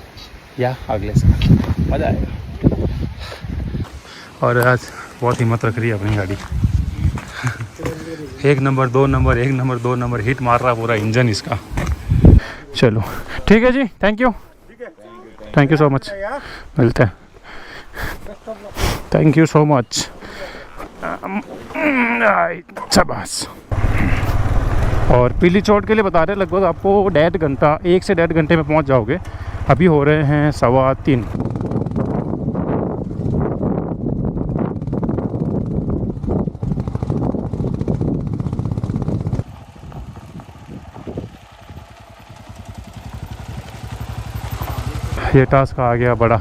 या अगले साल। मज़ा आएगा। और आज बहुत हिम्मत रख रही है अपनी गाड़ी। 1 number 2 number 1 number 2 number hit मार रहा पूरा इंजन इसका। चलो ठीक है जी, थैंक यू सो मच, मिलते हैं, थैंक यू सो मच। शाबाश। और पीली चोट के लिए बता रहे लगभग आपको 1 से 1.5 घंटे में पहुंच जाओगे। अभी हो रहे हैं 3:15। ये टास्क आ गया बड़ा,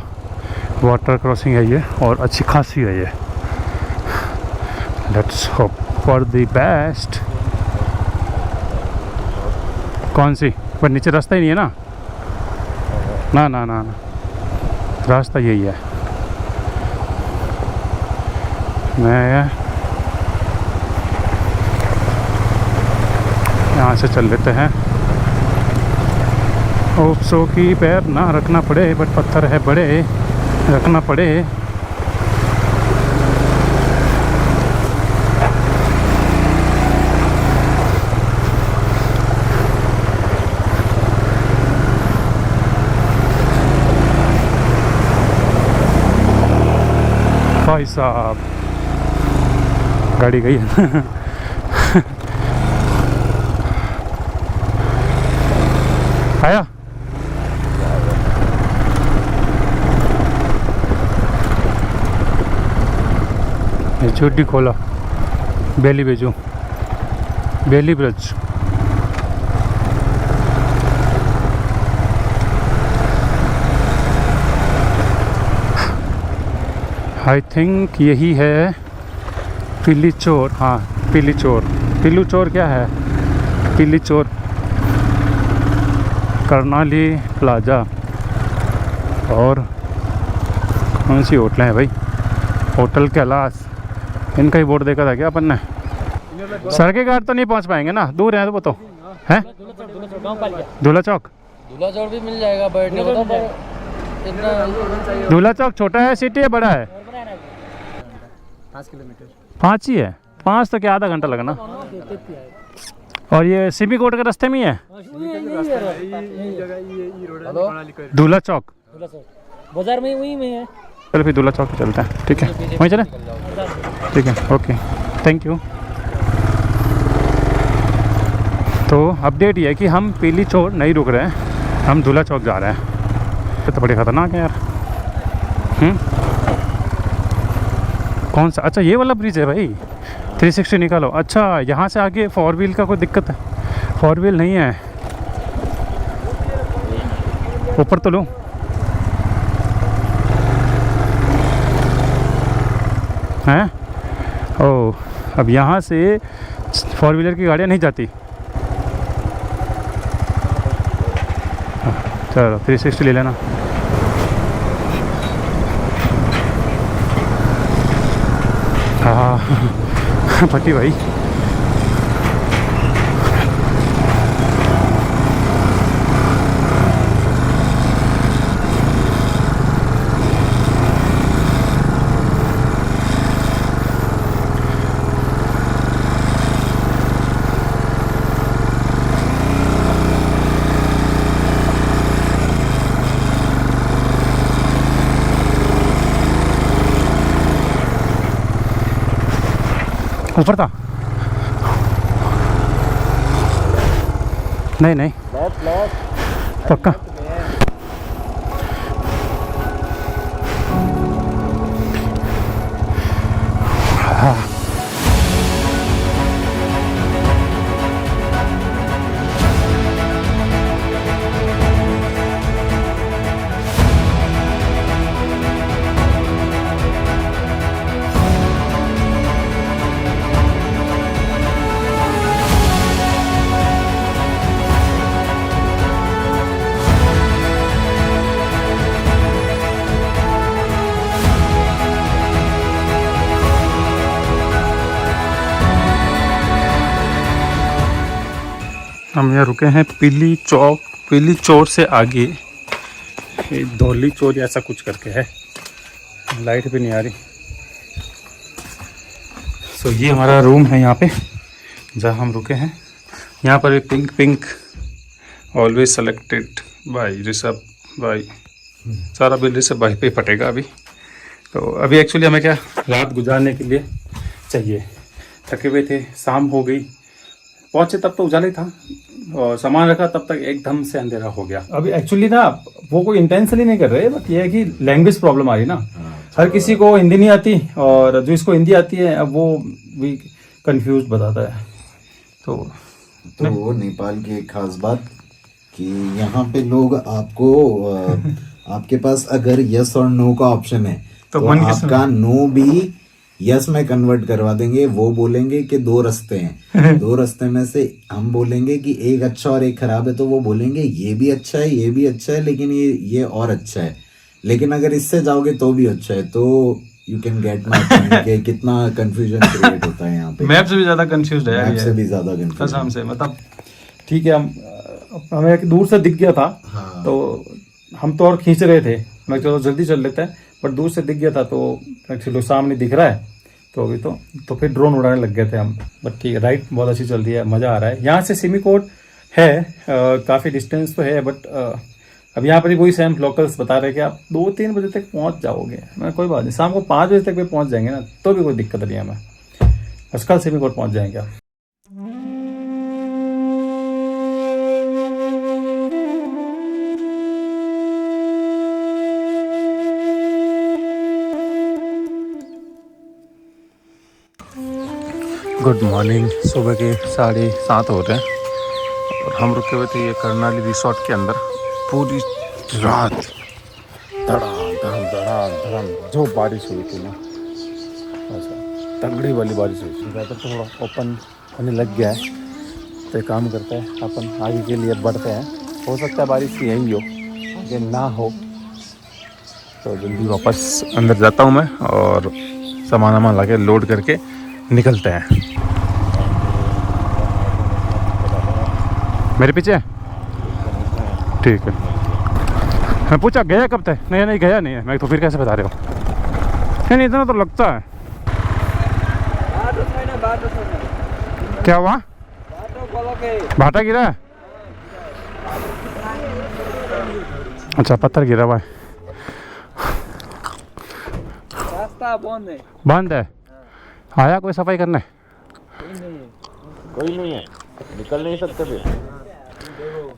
वाटर क्रॉसिंग है ये और अच्छी खासी है ये। Let's hope for the best. कौन सी? पर नीचे रास्ता ही नहीं है ना? ना ना ना ना, रास्ता यही है। मैं यहाँ से चल लेते हैं। ओप्सो की पैर ना रखना पड़े, बट पत्थर है बड़े, रखना पड़े। भाई साहब गाड़ी गई है। आया ये चोटी खोला, बेली बेजू, बेली ब्रिज। आई थिंक यही है पीली चोर। हाँ पीली चोर, पीलू चोर क्या है? पीली चोर करनाली प्लाजा। और कौन सी होटलें हैं भाई? होटल कैलाश, इनका ही बोर्ड देखा था क्या अपन ने? सड़कें घाट तो नहीं पहुंच पाएंगे ना, दूर है वो तो है। दूल्हा चौक भी मिल जाएगा बैठने को तो। दूल्हा चौक छोटा है सिटी है बड़ा है? 5 किलोमीटर। 5 ही है? 5 तो क्या आधा घंटा लगना। और ये सिमी कोट के रास्ते में ही है दूल्हा चौक? बाजार में वहीं में है। चलो फिर दूल्हा चौक चलते हैं, ठीक है वहीं चले, ठीक है ओके थैंक यू। तो अपडेट ये है कि हम पीली चोर नहीं रुक रहे हैं, हम दूल्हा चौक जा रहे हैं। ये तो बड़ी खतरनाक है यार। कौन सा? अच्छा ये वाला ब्रिज है भाई, 360 निकालो। अच्छा यहाँ से आगे 4 व्हील का कोई दिक्कत है? 4 व्हील नहीं है, ऊपर तो लो। हैं? ओह अब यहाँ से 4 व्हीलर की गाड़ियाँ नहीं जाती। चलो 360 ले लेना। हाँ पट्टी भाई। ऊपर था? नहीं नहीं पक्का। हाँ हम यहाँ रुके हैं पीली चौक, पीली चोर से आगे धौली चोर ऐसा कुछ करके है, लाइट भी नहीं आ रही। सो ये हमारा रूम है यहाँ पे जहाँ हम रुके हैं। यहाँ पर pink pink always selected bye Rishabh भाई। सारा बिल ऋषभ भाई पे फटेगा अभी। तो अभी एक्चुअली हमें क्या रात गुजारने के लिए चाहिए, थके हुए थे, शाम हो गई, पहुंचे तब तो उजाला ही था और सामान रखा तब तक एकदम से अंधेरा हो गया। अभी एक्चुअली ना वो कोई इंटेंशनली नहीं कर रहे, बट ये है कि लैंग्वेज प्रॉब्लम आ रही ना, हर किसी को हिंदी नहीं आती और जो इसको हिंदी आती है अब वो भी कंफ्यूज बताता है। तो नेपाल की एक खास बात कि यहाँ पे लोग आपको आपके पास अगर यस और नो का ऑप्शन है तो आपका नो भी यस में कन्वर्ट करवा देंगे। वो बोलेंगे कि दो रास्ते हैं, दो रास्ते में से हम बोलेंगे कि एक अच्छा और एक खराब है, तो वो बोलेंगे ये भी अच्छा है, ये भी अच्छा है, लेकिन ये और अच्छा है, लेकिन अगर इससे जाओगे तो भी अच्छा है। तो you can get my point कि कितना कंफ्यूजन क्रिएट होता है यहाँ पे। मैप से भी ज्यादा कंफ्यूज है, मैप से भी ज्यादा कंफ्यूज कसम से। मतलब ठीक है, हमें दूर से दिख गया था। हाँ। तो हम तो और खींच रहे थे, मैं चलो जल्दी चल लेते हैं, बट दूर से दिख गया था तो एक्चुअली सामने दिख रहा है तो अभी तो फिर ड्रोन उड़ाने लग गए थे हम। बट ठीक है, राइड बहुत अच्छी चल रही है, मज़ा आ रहा है। यहाँ से सिमिकोट है, काफ़ी डिस्टेंस तो है, बट अब यहाँ पर वही सेम लोकल्स बता रहे हैं कि आप 2-3 बजे तक पहुँच जाओगे। मैं कोई बात नहीं, शाम को 5 बजे तक भी पहुँच जाएंगे ना, तो भी कोई दिक्कत नहीं है हमें, बस कल सिमिकोट पहुँच जाएंगे आप। Good morning. सुबह के 7:30 हो रहे हैं और हम रुके हुए थे ये करनाली रिसोर्ट के अंदर। पूरी रात धड़ाम जो बारिश हुई थी ना, ऐसा तगड़ी वाली बारिश हुई थी। ज़्यादा थोड़ा ओपन होने लग गया है, तो एक काम करते हैं अपन आगे के लिए बढ़ते हैं। हो सकता है बारिश यही हो, आगे ना हो तो जल्दी वापस अंदर जाता हूँ मैं और सामान ला के लोड करके निकलते हैं। मेरे पीछे ठीक है। मैं पूछा गया कब तक? नहीं गया नहीं है। मैं तो फिर कैसे बता रहे हो? नहीं इतना तो लगता है। क्या हुआ? भाटा गिरा है? अच्छा, पत्थर गिरा हुआ है। रास्ता बंद है। आया कोई सफाई करने? कोई नहीं है, निकल नहीं सकते फिर।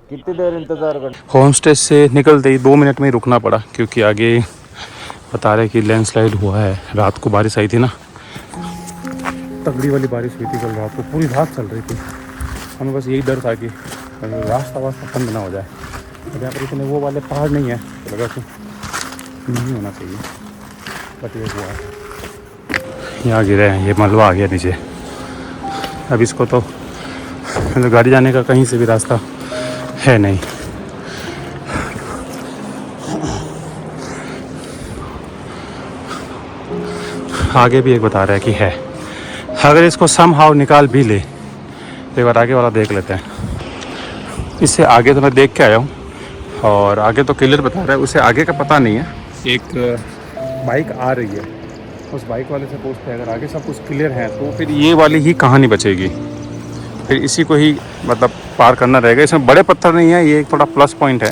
कितनी देर इंतजार कर? होम स्टे से निकलते ही 2 मिनट में ही रुकना पड़ा, क्योंकि आगे बता रहे कि लैंडस्लाइड हुआ है। रात को बारिश आई थी ना, तगड़ी वाली बारिश हुई थी कल रात को, पूरी रात चल रही थी। हमें बस यही डर था कि रास्ता बंद ना हो जाए। यहाँ पर इतने वो वाले पहाड़ नहीं है, तो लगा कि नहीं होना चाहिए, बट ये हुआ है। यहाँ गिरे हैं, ये मलबा आ गया नीचे। अब इसको तो गाड़ी जाने का कहीं से भी रास्ता है नहीं। आगे भी एक बता रहा है कि है, अगर इसको समहाउ निकाल भी ले। एक बार आगे वाला देख लेते हैं। इससे आगे तो मैं देख के आया हूँ और आगे तो क्लियर बता रहा है, उससे आगे का पता नहीं है। एक बाइक आ रही है, उस बाइक वाले से पूछते हैं, अगर आगे सब कुछ क्लियर है तो फिर ये वाली ही कहानी बचेगी, फिर इसी को ही मतलब पार करना रहेगा। इसमें बड़े पत्थर नहीं है, ये एक थोड़ा प्लस पॉइंट है।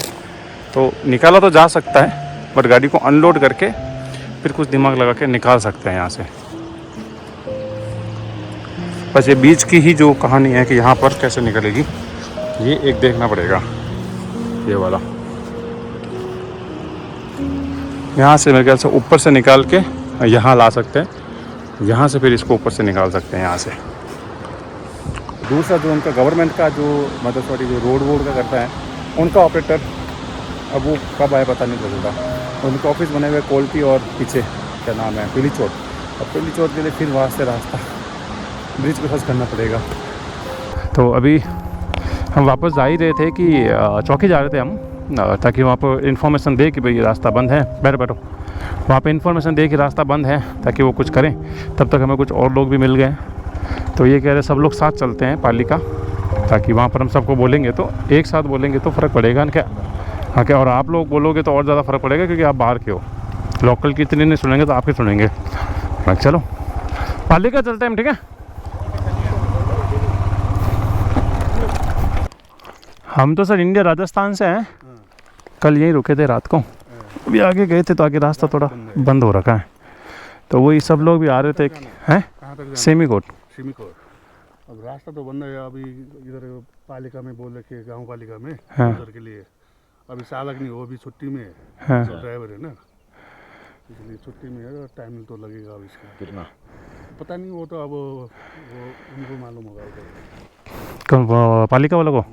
तो निकाला तो जा सकता है, बट गाड़ी को अनलोड करके फिर कुछ दिमाग लगा के निकाल सकते हैं यहाँ से। बस ये बीच की ही जो कहानी है कि यहाँ पर कैसे निकलेगी, ये एक देखना पड़ेगा। ये वाला यहाँ से मेरे ख्याल से ऊपर से निकाल के यहाँ ला सकते हैं, यहाँ से फिर इसको ऊपर से निकाल सकते हैं यहाँ से। दूसरा जो उनका गवर्नमेंट का जो मतलब सॉरी जो रोड का करता है, उनका ऑपरेटर अब वो कब आया पता नहीं चलता। उनके ऑफिस बने हुए कोल्टी और पीछे क्या नाम है पीली चोट। अब पीली चोट के लिए फिर वहाँ से रास्ता ब्रिज को क्रॉस करना पड़ेगा। तो अभी हम वापस जा ही रहे थे कि चौकी जा रहे थे हम, ताकि वहाँ पर इन्फॉर्मेशन दे कि भाई ये रास्ता बंद है। बैठो वहाँ पे इन्फॉर्मेशन दे कि रास्ता बंद है, ताकि वो कुछ करें। तब तक हमें कुछ और लोग भी मिल गए, तो ये कह रहे सब लोग साथ चलते हैं पालिका, ताकि वहाँ पर हम सबको बोलेंगे तो एक साथ बोलेंगे तो फ़र्क पड़ेगा ना क्या। हाँ क्या, और आप लोग बोलोगे तो और ज़्यादा फ़र्क पड़ेगा, क्योंकि आप बाहर के हो। लोकल की इतनी नहीं सुनेंगे तो आप ही सुनेंगे। चलो पालिका चलते हैं हम, ठीक है। हम तो सर इंडिया राजस्थान से हैं, कल यहीं रुके थे रात को, अभी आगे गए थे तो आगे रास्ता थोड़ा बंद हो रखा है, तो वही सब लोग भी आ रहे थे। हैं कहाँ तक जाना? सेमीकोट। सिमिकोट। अब रास्ता तो बंद है अभी, इधर पालिका में बोल रखे, गांव पालिका में हाँ। उधर के लिए अभी चालक नहीं, वो भी छुट्टी में है, हाँ। जो ड्राइवर है ना, इसलिए छुट्टी में है, टाइम तो लगेगा अब इसका। कितना? पता नहीं, वो तो अब वो उनको मालूम होगा उधर। कौन पालिका वालों को?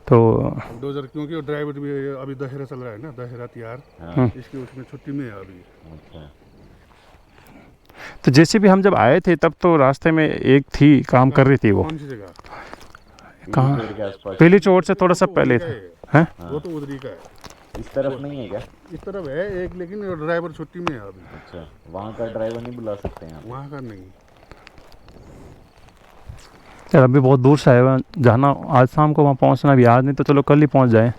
तो अब 2000 क्योंकि वो ड्राइवर भी अभी दशहरा चल रहा है ना, दशहरा त्योहार, इसकी उसमें छुट्टी में है अभी। अच्छा। तो जैसे भी हम जब आए थे तब तो रास्ते में एक थी काम कर रही थी, वो कौन सी जगह? कहाँ? पेड़ के आसपास। पहली चोट से थोड़ा सा पहले थे। हैं? वो तो उधरी का है, इस तरफ नहीं है क्या? इस तरफ है एक, लेकिन ड्राइवर छुट्टी में है अभी। अच्छा, वहाँ का ड्राइवर नहीं बुला सकते हैं आप? वहाँ का नहीं। यार अभी बहुत दूर से आए हुए हैं, जाना आज शाम को वहाँ पहुँचना भी, आज नहीं तो चलो कल ही पहुँच जाए,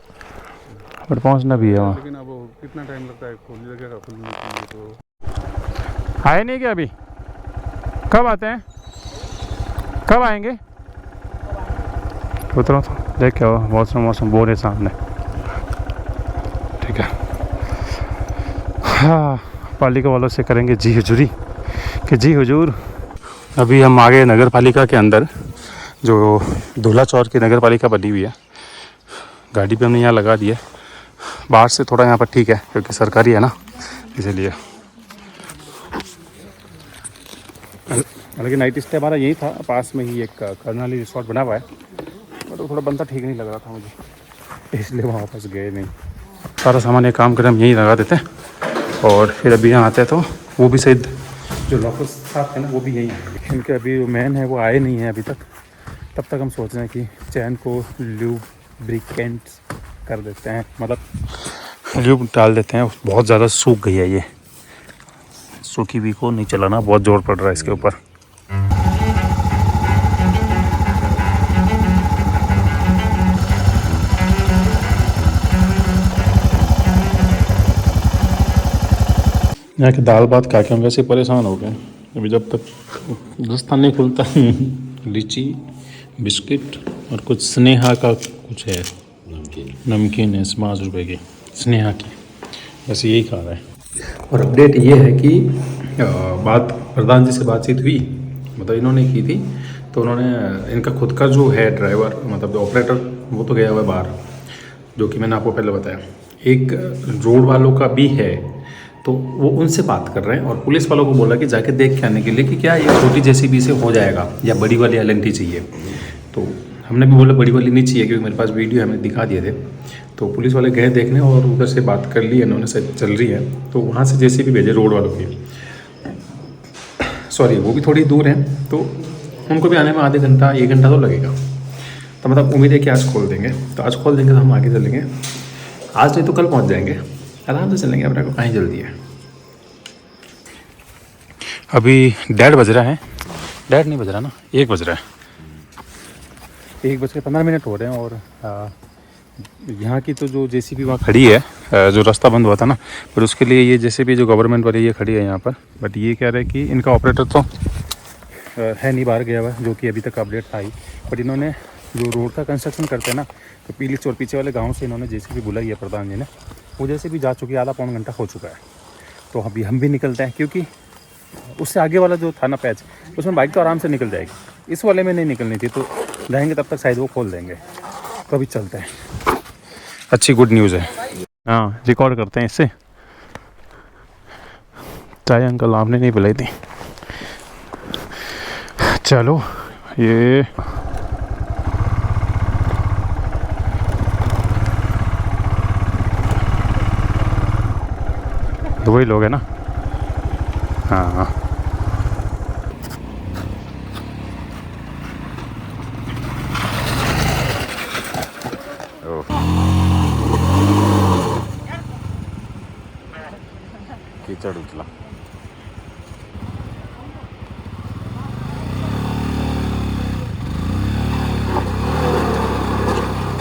बट पहुँचना भी है वहाँ। लेकिन अब वो कितना टाइम लगता है खोलने लगेगा, खुलने के लिए तो। आए नहीं क्या अभी? कब आते हैं? कब आएंगे? उतरो तो देख क्या हुआ, मौसम बोर है सामने। ठीक है, हाँ पालिका वालों से करेंगे जी हुजूरी कि जी हुजूर। अभी हम आ गए नगर पालिका के अंदर, जो दूल्हा चौर की नगर पालिका बनी हुई है। गाड़ी भी हमने यहाँ लगा दी है, बाहर से थोड़ा यहाँ पर ठीक है क्योंकि सरकारी है ना, इसीलिए। हालांकि नाइट स्टे हमारा यही था, पास में ही एक कर्नाली रिसोर्ट बना हुआ है, बट वो थोड़ा बनता ठीक नहीं लग रहा था मुझे, इसलिए वहाँ वापस गए नहीं। सारा सामान एक काम करें हम यहीं लगा देते हैं, और फिर अभी यहाँ आते हैं तो वो भी शायद जो लॉकर्स साथ थे ना वो भी यहीं आए। इनके अभी जो मैन है वो आए नहीं हैं अभी तक, तब तक हम सोच रहे हैं कि चैन को लुब्रिकेंट्स कर देते हैं, मतलब ल्यूब डाल देते हैं। बहुत ज़्यादा सूख गई है ये, सूखी भी को नहीं चलाना, बहुत जोर पड़ रहा है इसके ऊपर। यहाँ के दाल भात खा के हम वैसे परेशान हो गए, अभी जब तक रास्ता नहीं खुलता लीची बिस्किट और कुछ स्नेहा का कुछ है, नमकीन है 5 रुपए की स्नेहा की, बस यही खा रहा है। और अपडेट ये है कि बात प्रधान जी से बातचीत हुई, मतलब इन्होंने की थी, तो उन्होंने इनका खुद का जो है ड्राइवर, मतलब जो ऑपरेटर, वो तो गया हुआ है बाहर, जो कि मैंने आपको पहले बताया। एक रोड वालों का भी है, तो वो उनसे बात कर रहे हैं, और पुलिस वालों को बोला कि जाके देख के आने के लिए कि क्या ये छोटी जेसीबी से हो जाएगा या बड़ी वाली एलएनटी चाहिए। तो हमने भी बोला बड़ी वाली नहीं चाहिए, क्योंकि मेरे पास वीडियो हमें दिखा दिए थे। तो पुलिस वाले गए देखने और उधर से बात कर ली इन्होंने, शायद चल रही है, तो वहाँ से जेसीबी भेजे रोड वालों की, सॉरी वो भी थोड़ी दूर है, तो उनको भी आने में आधे घंटा 1 घंटा तो लगेगा। तो मतलब उम्मीद है कि आज खोल देंगे, तो आज खोल देंगे तो हम आगे चलेंगे, आज नहीं तो कल पहुँच जाएंगे, आराम से चलेंगे, अपने को कहीं जल्दी है। अभी 1:30 बज रहा है, 1:30 नहीं बज रहा ना, 1 बज रहा है, 1:15 हो रहे हैं। और यहाँ की तो जो जेसीबी वहाँ खड़ी है, जो रास्ता बंद हुआ था ना, पर उसके लिए ये जेसीबी जो गवर्नमेंट वाली ये खड़ी है यहाँ पर, बट ये कह रहे हैं कि इनका ऑपरेटर तो है नहीं, बाहर गया हुआ है, जो कि अभी तक अपडेट था ही। बट इन्होंने जो रोड का कंस्ट्रक्शन करते हैं ना, तो पीली चोर पीछे वाले गाँव से इन्होंने जेसीबी बुलाई है प्रधान जी ने, वो जेसीबी जा चुकी है, आधा पौन घंटा हो चुका है। तो अभी हम भी निकलते हैं, क्योंकि उससे आगे वाला जो था ना पैच, उसमें बाइक तो आराम से निकल जाएगी, इस वाले में नहीं निकलनी थी, तो जाएंगे तब तक शायद वो खोल देंगे। तो अभी चलते हैं, अच्छी गुड न्यूज़ है। हाँ रिकॉर्ड करते हैं इससे। चाय अंकल आपने नहीं बुलाई थी, चलो ये दो ही लोग हैं ना। हाँ कीचड़ उतला।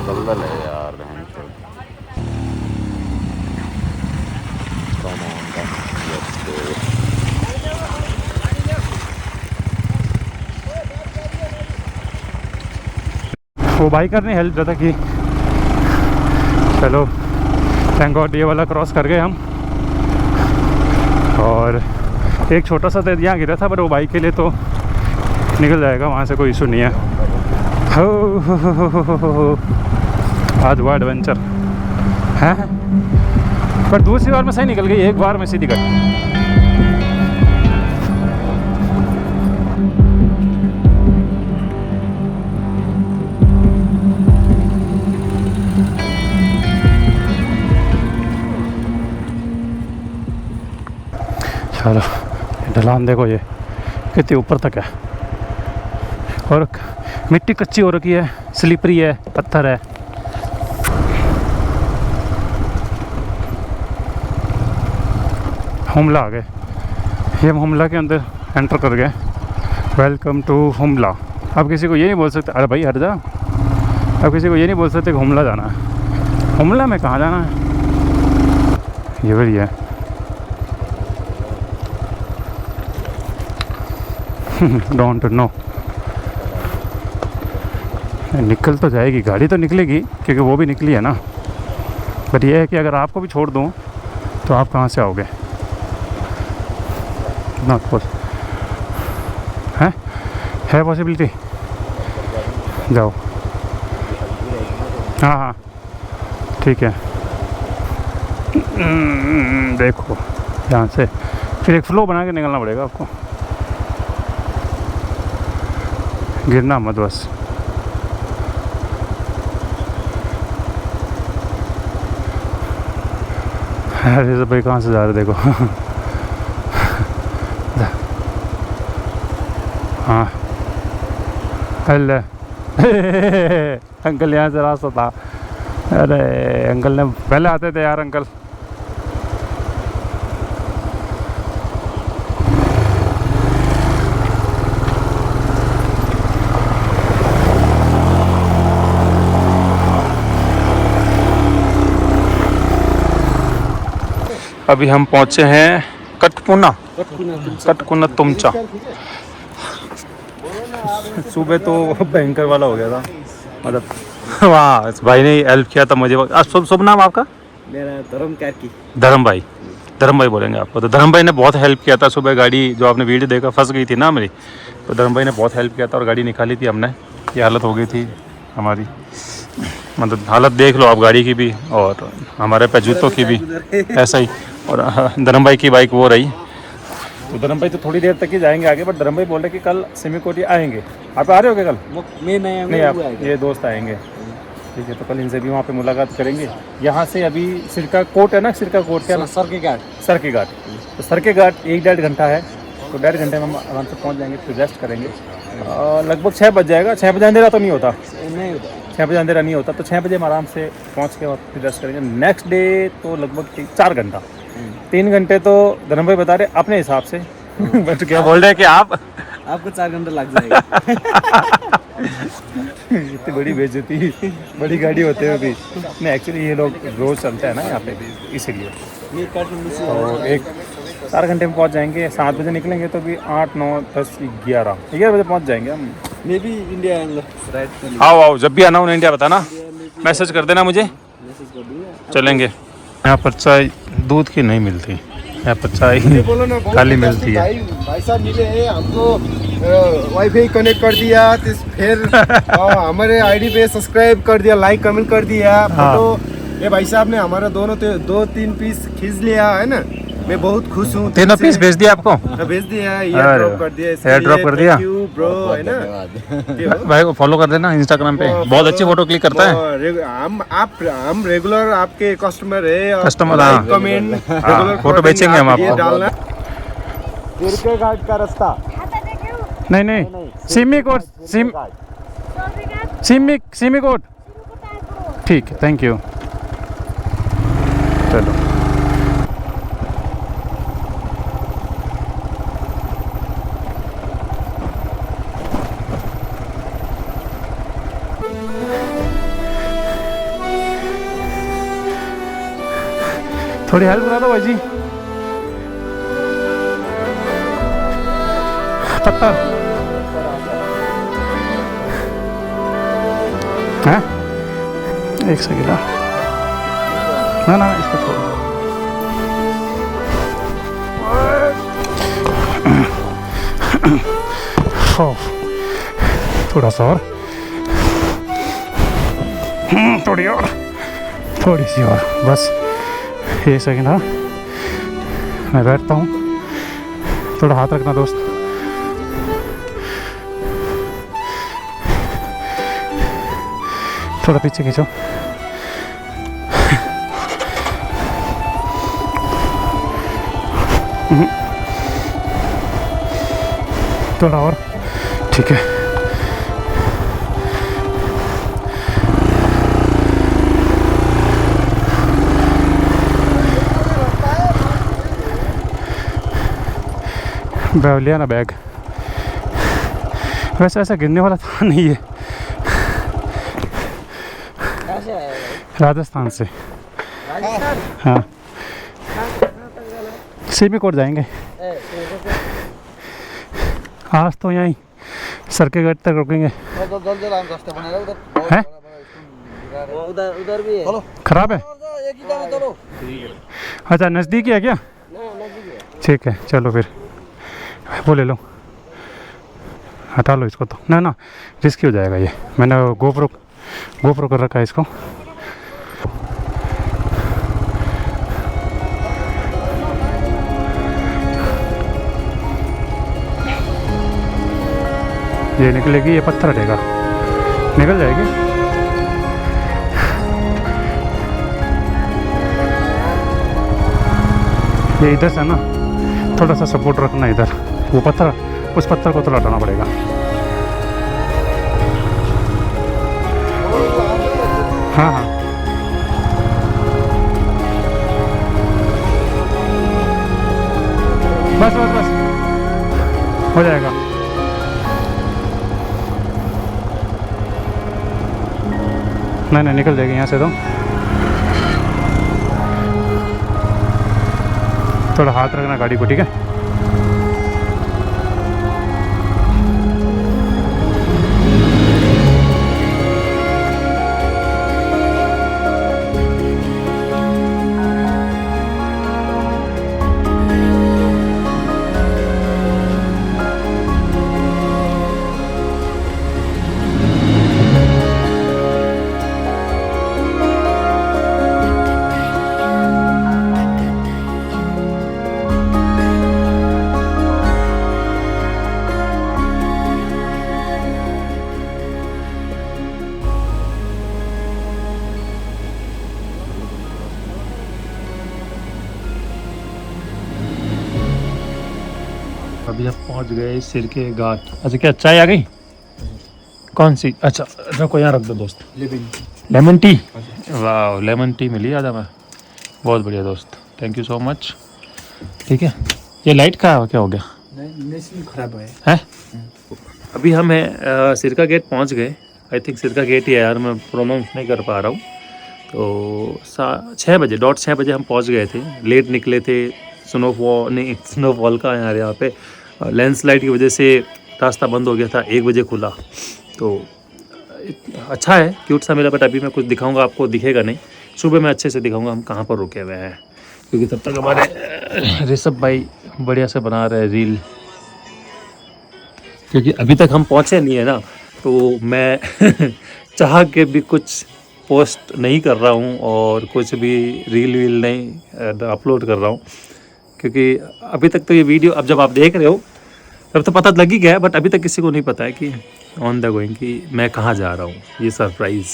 दलदल है यार, रहम छोड़। वो बाइकर ने हेल्प ज़्यादा की, चलो थैंक गॉड ये वाला क्रॉस कर गए हम। और एक छोटा सा तेज यहाँ गिरा था, पर वो बाइक के लिए तो निकल जाएगा, वहाँ से कोई इशू नहीं है। हो आज हुआ एडवेंचर है, पर दूसरी बार में सही निकल गई, एक बार में सीधी कट। चलो ढलान देखो ये कितनी ऊपर तक है, और मिट्टी कच्ची हो रखी है, स्लिपरी है, पत्थर है। हुमला आ गए, ये हम हुमला के अंदर एंटर कर गए। Welcome to Humla. अब किसी को ये नहीं बोल सकते अरे भाई हट जा, अब किसी को ये नहीं बोल सकते कि हुमला जाना है। हुमला में कहाँ जाना है, ये बढ़िया है। डोंट नो, निकल तो जाएगी गाड़ी, तो निकलेगी क्योंकि वो भी निकली है ना। बट ये है कि अगर आपको भी छोड़ दूँ तो आप कहाँ से आओगे, नॉट पॉसिबल है पॉसिबिलिटी। जाओ, हाँ हाँ ठीक है। देखो यहाँ से फिर एक फ्लो बना के निकलना पड़ेगा आपको, गिरना मत बस। अरे सब भाई कहाँ से जा रहे देखो। हाँ हेलो अंकल यहाँ से रास्ता था। अरे अंकल ने पहले आते थे यार अंकल। अभी हम पहुँचे हैं कटकुना तुमचा। सुबह तो भयंकर वाला हो गया था, मतलब वहाँ भाई ने हेल्प किया था मुझे। शुभ नाम आपका? मेरा धर्म भाई बोलेंगे आपको। तो धर्म भाई ने बहुत हेल्प किया था सुबह, गाड़ी जो आपने वीडियो देखा फंस गई थी ना मेरी, तो धर्म भाई ने बहुत हेल्प किया था और गाड़ी निकाली थी हमने। ये हालत हो गई थी हमारी, मतलब हालत देख लो आप गाड़ी की भी और हमारे पे जूतों की भी ऐसा ही। और धर्म भाई की बाइक वो रही, तो धर्म भाई तो थोड़ी देर तक ही जाएंगे आगे, बट धर्म भाई बोल रहे कि कल सिमिकोटी आएंगे। आप आ रहे हो क्या कल? मैं नहीं आप ये दोस्त आएंगे, ठीक है। तो कल इनसे भी वहाँ पे मुलाकात करेंगे। यहाँ से अभी सिरका कोट है ना, सिरका कोट क्या सर के घाट तो सर के घाट 1-1.5 घंटा है, तो 1.5 घंटे में हम आराम से पहुँच जाएंगे, फिर रेस्ट करेंगे। लगभग 6 बज जाएगा। 6 बजे अंधेरा तो नहीं होता, 6 बजे अंधेरा नहीं होता, तो 6 बजे हम आराम से पहुँच के और फिर रेस्ट करेंगे। नेक्स्ट डे तो लगभग 4 घंटा, 3 घंटे तो धर्म भाई बता रहे अपने हिसाब से। बट क्या बोल रहे हैं कि आपको 4 घंटा लग जाएगा। इतनी बड़ी बेइज्जती, बड़ी गाड़ी होते हुए भी नहीं। एक्चुअली ये लोग रोज चलते हैं ना यहाँ पे, इसीलिए। और 4 घंटे में पहुँच जाएंगे। 7 बजे निकलेंगे तो भी 8, 9, 10, 11 बजे पहुँच जाएंगे हम। मैं भी इंडिया राइट। आओ जब भी आना हो इंडिया बताना, मैसेज कर देना मुझे, चलेंगे। यहाँ पर चाय दूध की नहीं मिलती, यहाँ पर चाय खाली मिलती है। भाई साहब मिले हैं हमको, वाईफाई कनेक्ट कर दिया, फिर हमारे आईडी पे सब्सक्राइब कर दिया, लाइक कमेंट कर दिया। फोटो ये भाई साहब ने हमारा 2-3 पीस खींच लिया है ना, मैं बहुत खुश हूँ। 3 पीस भेज दिया आपको? भेज दिया, एयर ड्रॉप कर दिया, एयर ड्रॉप कर दिया ब्रो, है ना। भाई को फॉलो कर देना इंस्टाग्राम पे, बहुत अच्छी फोटो क्लिक करता है। हम रेगुलर आपके कस्टमर है, customer, like comment regular photo बेचेंगे हम आपको। डालना तिरके घाट का रास्ता नहीं सिमिकोट ठीक है, थैंक यू। चलो थोड़ी हेल्प करा दो भाई जी। पत्थर है, एक सेकंड। ना ना इसको छोड़ो। थोड़ा सा और, थोड़ी और, थोड़ी सी और, बस 1 सेकंड। हाँ मैं बैठता हूँ, थोड़ा हाथ रखना दोस्त। थोड़ा पीछे खींचो। थोड़ा और, ठीक है। बैग लिया ना बैग, वैसे ऐसा गिरने वाला था नहीं है। कहाँ से आया है? राजस्थान से। राजस्थान? हाँ सिमिकोट जाएंगे आज तो, यहीं सर के गेट तक रुकेंगे। जल्दी लाइन रास्ते बनेगा उधर। हैं? उधर उधर भी है। खराब है? एक ही जाना चलो। अच्छा नज़दीक ही है क्या? ठीक है चलो फिर वो ले लो, हटा लो इसको तो। ना ना रिस्की हो जाएगा ये, मैंने गोप्रो कर रखा है इसको। ये निकलेगी, ये पत्थर हटेगा, निकल जाएगी। ये इधर से ना थोड़ा सा सपोर्ट रखना इधर, वो पत्थर, उस पत्थर को थोड़ा हटाना पड़ेगा। हाँ हाँ बस बस बस हो जाएगा। नहीं निकल जाएगी यहाँ से तो। थोड़ा हाथ रखना गाड़ी को, ठीक है। अभी हम पहुंच गए सिर के घाट। अच्छा क्या चाय आ गई? कौन सी? अच्छा रखो यहाँ रख दो दोस्त। लेमन टी, वाह लेमन टी मिली आज हमें, बहुत बढ़िया दोस्त, थैंक यू सो मच। ठीक है ये लाइट का क्या हो गया? नहीं खराब है। अभी हम सिर का गेट पहुंच गए, आई थिंक सिर का गेट ही है यार, मैं प्रोनाउंस नहीं कर पा रहा हूँ। तो 6 बजे, डॉट 6 बजे हम पहुंच गए थे, लेट निकले थे। स्नोफॉल का यार यहाँ पे लैंडस्लाइड की वजह से रास्ता बंद हो गया था, 1 बजे खुला। तो अच्छा है, क्यूट सा मेरा, बट अभी मैं कुछ दिखाऊंगा आपको, दिखेगा नहीं, सुबह मैं अच्छे से दिखाऊंगा हम कहाँ पर रुके हुए हैं, क्योंकि तब तक हमारे ऋषभ भाई बढ़िया से बना रहे रील, क्योंकि अभी तक हम पहुँचे नहीं है ना, तो मैं चाह के भी कुछ पोस्ट नहीं कर रहा हूँ और कुछ भी रील वील नहीं अपलोड कर रहा हूँ, क्योंकि अभी तक तो ये वीडियो, अब जब आप देख रहे हो तब तो पता लग ही गया है, बट अभी तक किसी को नहीं पता है कि ऑन द गोइंग कि मैं कहाँ जा रहा हूँ, ये सरप्राइज़।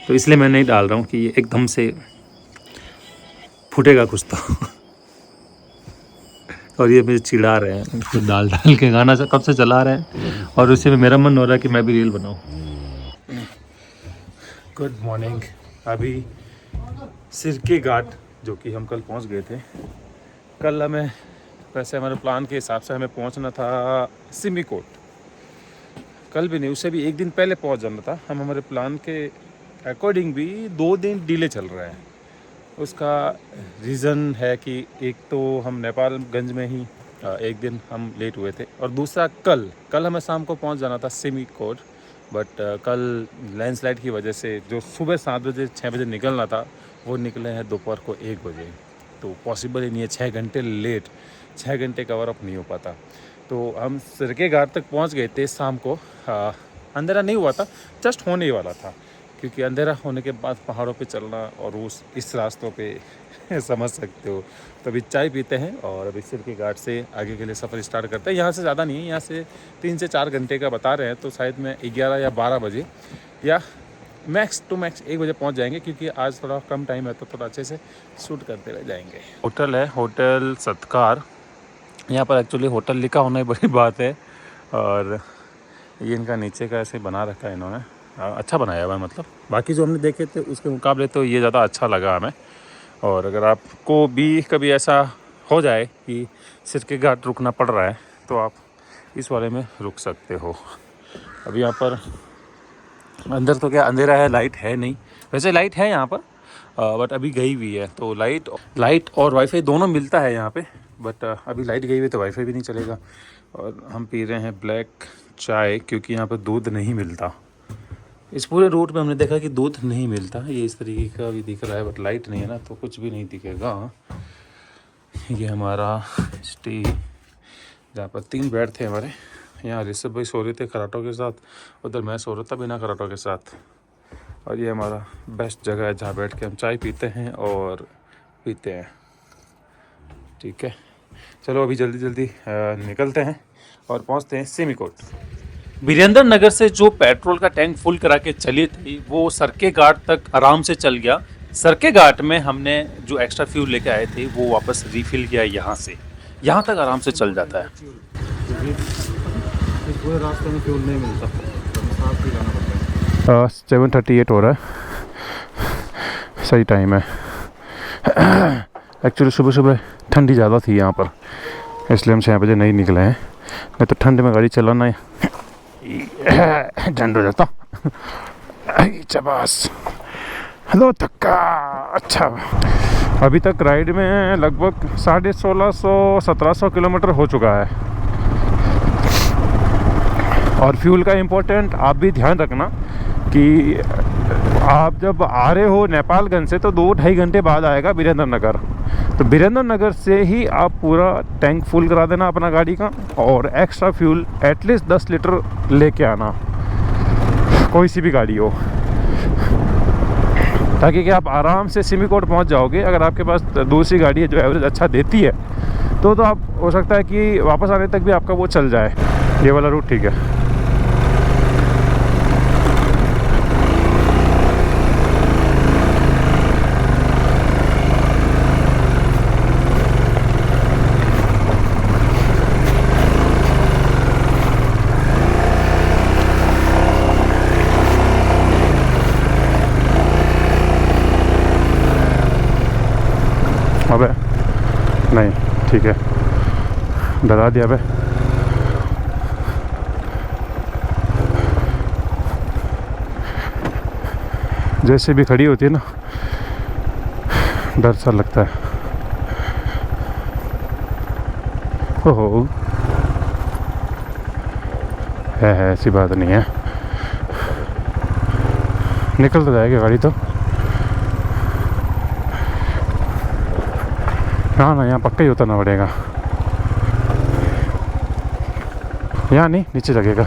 तो इसलिए मैं नहीं डाल रहा हूँ कि ये एकदम से फूटेगा कुछ तो। और ये मुझे चिढ़ा रहे हैं, तो डाल के गाना कब से चला रहे हैं, और उसी में मेरा मन हो रहा है कि मैं भी रील बनाऊँ। Good morning. अभी सिर के घाट जो कि हम कल पहुंच गए थे, कल हमें वैसे हमारे प्लान के हिसाब से हमें पहुंचना था सिमिकोट, कल भी नहीं, उससे भी 1 दिन पहले पहुंच जाना था। हम हमारे प्लान के अकॉर्डिंग भी 2 दिन डिले चल रहा है। उसका रीज़न है कि एक तो हम नेपालगंज में ही 1 दिन हम लेट हुए थे, और दूसरा कल हमें शाम को पहुंच जाना था सिमिकोट, बट कल लैंडस्लाइड की वजह से जो सुबह 7 बजे 6 बजे निकलना था वो निकले हैं दोपहर को 1 बजे। तो पॉसिबल ही नहीं है, 6 घंटे लेट, 6 घंटे कवर अप नहीं हो पाता। तो हम सिरके घाट तक पहुंच गए थे शाम को। अंधेरा नहीं हुआ था, जस्ट होने ही वाला था, क्योंकि अंधेरा होने के बाद पहाड़ों पे चलना और इस रास्तों पे समझ सकते हो। तो अभी चाय पीते हैं और अभी सिरके घाट से आगे के लिए सफ़र स्टार्ट करते हैं। यहाँ से ज़्यादा नहीं है, यहाँ से 3 से 4 घंटे का बता रहे हैं, तो शायद में 11 या 12 बजे या मैक्स टू मैक्स 1 बजे पहुँच जाएंगे, क्योंकि आज थोड़ा कम टाइम है तो थोड़ा अच्छे से शूट करते रह जाएंगे। होटल है होटल सत्कार, यहाँ पर एक्चुअली होटल लिखा होना ही बड़ी बात है। और ये इनका नीचे का ऐसे बना रखा है इन्होंने, अच्छा बनाया हुआ है। मतलब बाकी जो हमने देखे थे उसके मुकाबले तो ये ज़्यादा अच्छा लगा हमें। और अगर आपको भी कभी ऐसा हो जाए कि सिरके घाट रुकना पड़ रहा है तो आप इस वाले में रुक सकते हो। अभी यहाँ पर अंदर तो क्या अंधेरा है, लाइट है नहीं, वैसे लाइट है यहाँ पर बट अभी गई हुई है। तो लाइट और वाईफाई दोनों मिलता है यहाँ पे, बट अभी लाइट गई हुई है तो वाईफाई भी नहीं चलेगा। और हम पी रहे हैं ब्लैक चाय, क्योंकि यहाँ पर दूध नहीं मिलता। इस पूरे रूट में हमने देखा कि दूध नहीं मिलता। ये इस तरीके का भी दिख रहा है, बट लाइट नहीं है ना, तो कुछ भी नहीं दिखेगा। ये हमारा स्टे, जहाँ पर 3 बेड थे हमारे। यहाँ ऋषभ भाई सो रहे थे खराटों के साथ, उधर मैं सो रहा था बिना खराटों के साथ। और ये हमारा बेस्ट जगह है जहाँ बैठ के हम चाय पीते हैं और पीते हैं। ठीक है, चलो अभी जल्दी जल्दी निकलते हैं और पहुँचते हैं सिमिकोट। वीरेंद्र नगर से जो पेट्रोल का टैंक फुल करा के चली थी वो सरके घाट तक आराम से चल गया। सरके घाट में हमने जो एक्स्ट्रा फ्यूल लेके आए थे वो वापस रिफिल किया यहाँ से, यहाँ तक आराम से चल जाता है। इस पूरे रास्ते में फ्यूल नहीं मिलता, तो साफ भी लाना पड़ता है। 7:38 हो रहा है, सही टाइम है। एक्चुअली सुबह सुबह ठंडी ज़्यादा थी यहाँ पर, इसलिए हम 6 बजे नहीं निकले हैं, नहीं तो ठंड में गाड़ी चलाना झंड हो जाता। बस हेलो धक्का। अच्छा, अभी तक राइड में लगभग 1650-1700 किलोमीटर हो चुका है। और फ्यूल का इम्पोर्टेंट आप भी ध्यान रखना कि आप जब आ रहे हो नेपालगंज से तो 2-2.5 घंटे बाद आएगा वीरेंद्र नगर। तो वीरेंद्र नगर से ही आप पूरा टैंक फुल करा देना अपना गाड़ी का, और एक्स्ट्रा फ्यूल एटलीस्ट 10 लीटर लेके आना, कोई सी भी गाड़ी हो, ताकि कि आप आराम से सिमिकोट पहुंच जाओगे। अगर आपके पास दूसरी गाड़ी है जो एवरेज अच्छा देती है तो आप हो सकता है कि वापस आने तक भी आपका वो चल जाए। ये वाला रूट ठीक है। अबे नहीं, ठीक है, डरा दिया अबे। जैसे भी खड़ी होती है ना, डर सा लगता है। ओहो, है ऐसी बात नहीं है, निकल तो जाएगी गाड़ी तो। ना यहाँ पक्का ही उतरना पड़ेगा, यहाँ नहीं, नीचे लगेगा।